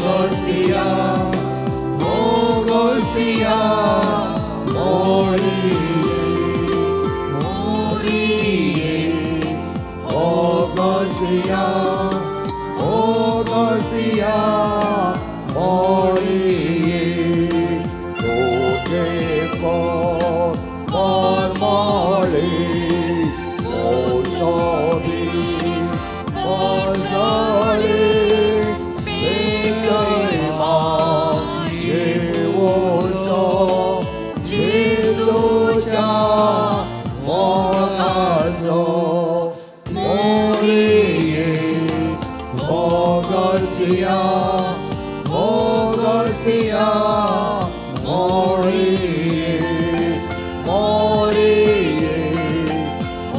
Garcia Moriye Moriye O Garcia Moriye Toge for Marmali Mosabi Mozdali Bekarima Yevoso Jesucha Monazo Moriye O Garcia Garcia Moriye Moriye O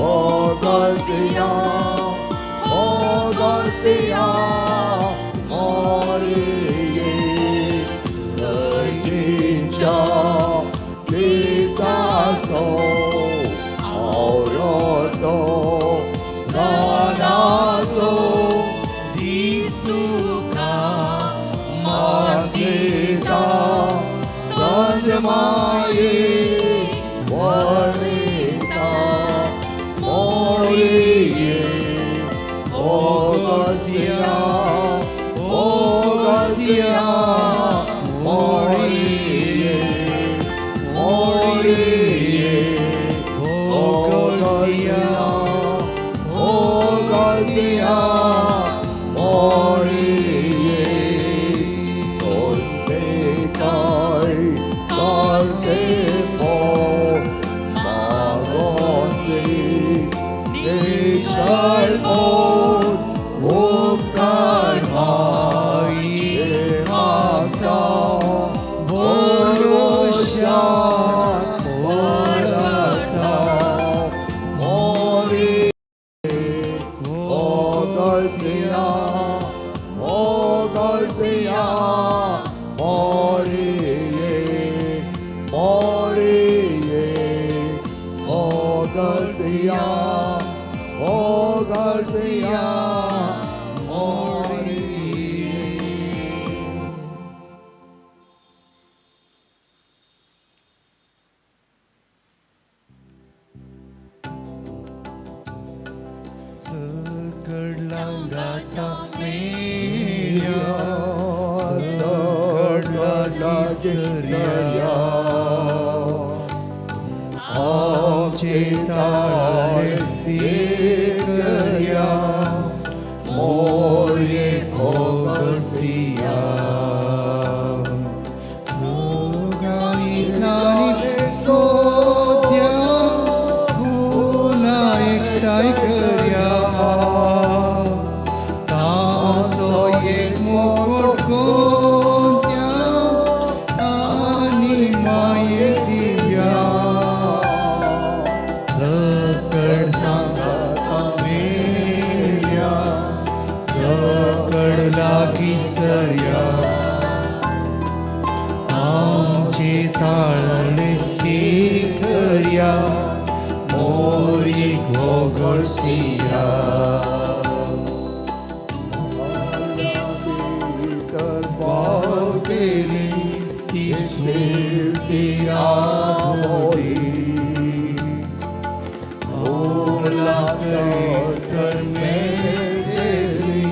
Garcia Moriye Sargicha Lisaso Auroto Nanaso Distuka Magita Sandramaye Varnita Moriye O Garcia Moriye Moriye O Garcia Moriye Solstekai Kaltepo Magondi Nishalpo Ukarma Yemata Borosha Volata Moriye O Garcia Moriye Moriye O Garcia Moriye Sakadlangata meya Sakadlagya Amche talale Bekarya Moriye O Garcia Nogani Sodya Huna ektai karya Taso yek mokor kontya Ani maye divya Sakad sangata melya Sakad lagi sarya Amche talale karya Moriye O Garcia Teri Isirti Amori Ola Kar Teri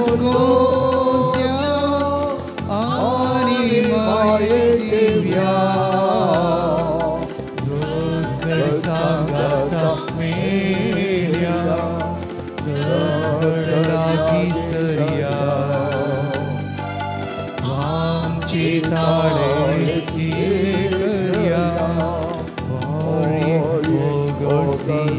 गोलगोत्या आणि माये दिव्या joker सांगाता मेल्या सगळा विसर्या आमचे ताळे करया गोगोसिया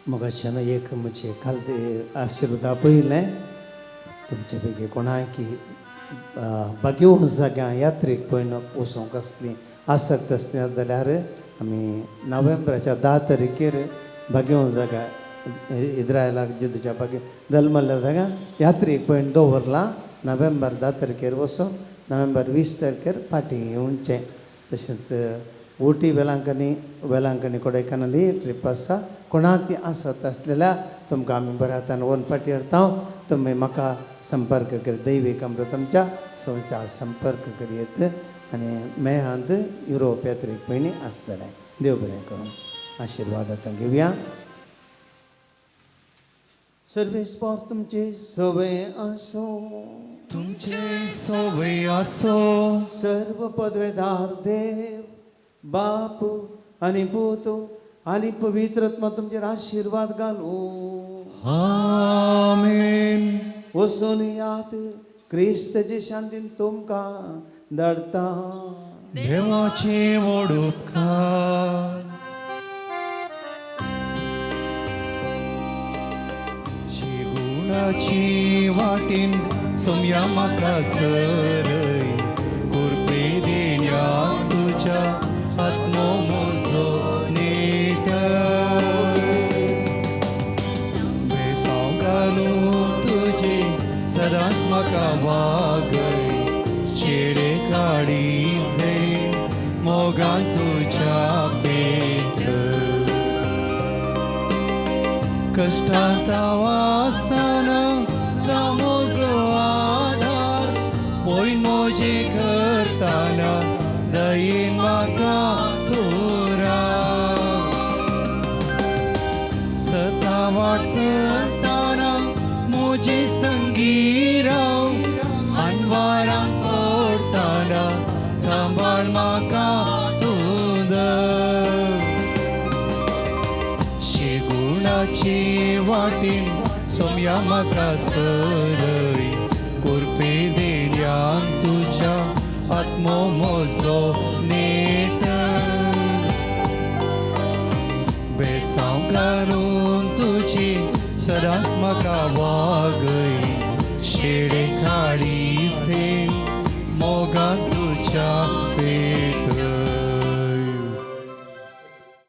मगाच्यानं एक म्हणजे काल ते आशीर्वादा पयलें तुमचे पैकी कोणाय की बागेव जाग्या यात्रेक पळय वचोंक आसली आसक्त आसली जाल्यार आमी नोव्हेंबराच्या 10 तारखेर बागेव जाग्या इस्रायलाक जितूच्या बागे दलमल्ल्या जाग्या यात्रेक पळय दवरला नोव्हेंबर 10 तारखेर वचोन नोव्हेंबर 20 तारखेर फाटीं येवचें तशेंच ओटी वेलांकनी कोडायकनाल ही ट्रीप आसा कोणाक ती आसत आसलेल्या तुमकां आमी बऱ्या हातान वन फाटी हाडटा तुमी म्हाका संपर्क करीत दैवीक अमृतमच्या संस्था संपर्क करीत आनी मेहांत युरोप यात्रेक पयलीं आसतलें देव बरें करून आशिर्वाद आतां घेवया सर्वेस्पर तुमचे सवय आसो तुमचे सवय आसो सर्व पदवेदार देव बाप आणि पूत आणि पवित्रत्मा तुमचेर आशीर्वाद घालू आमेन वचून यात क्रिस्ताचे शांतीन तुमकां धाडटा देवाचे व्हड उपकार गुणाची वाटेन सोम्या म्हाका सरय कुरपे देण्या तुज्या आत्मो म्हजो नेट बेसांव घालूं तुजे सदांच म्हाका वागय शेडे काळीजे मोगान तुज्या पेट कश्टांत आसतना जावं म्हजो आदार पळय मोजे करतना दयेन म्हाका पुरा सता वाटतना म्हजे संगी राव अनवारान पडतना सांबाळ म्हाका तुद शेगुणाचे वाटेन सोम्या म्हाका सरय कुरपे देण्यान तुज्या आत्मो म्हजो नेट बेसांव घालून तुजी सदांच म्हाका वागय शेडे काळीजे मोगान तुज्या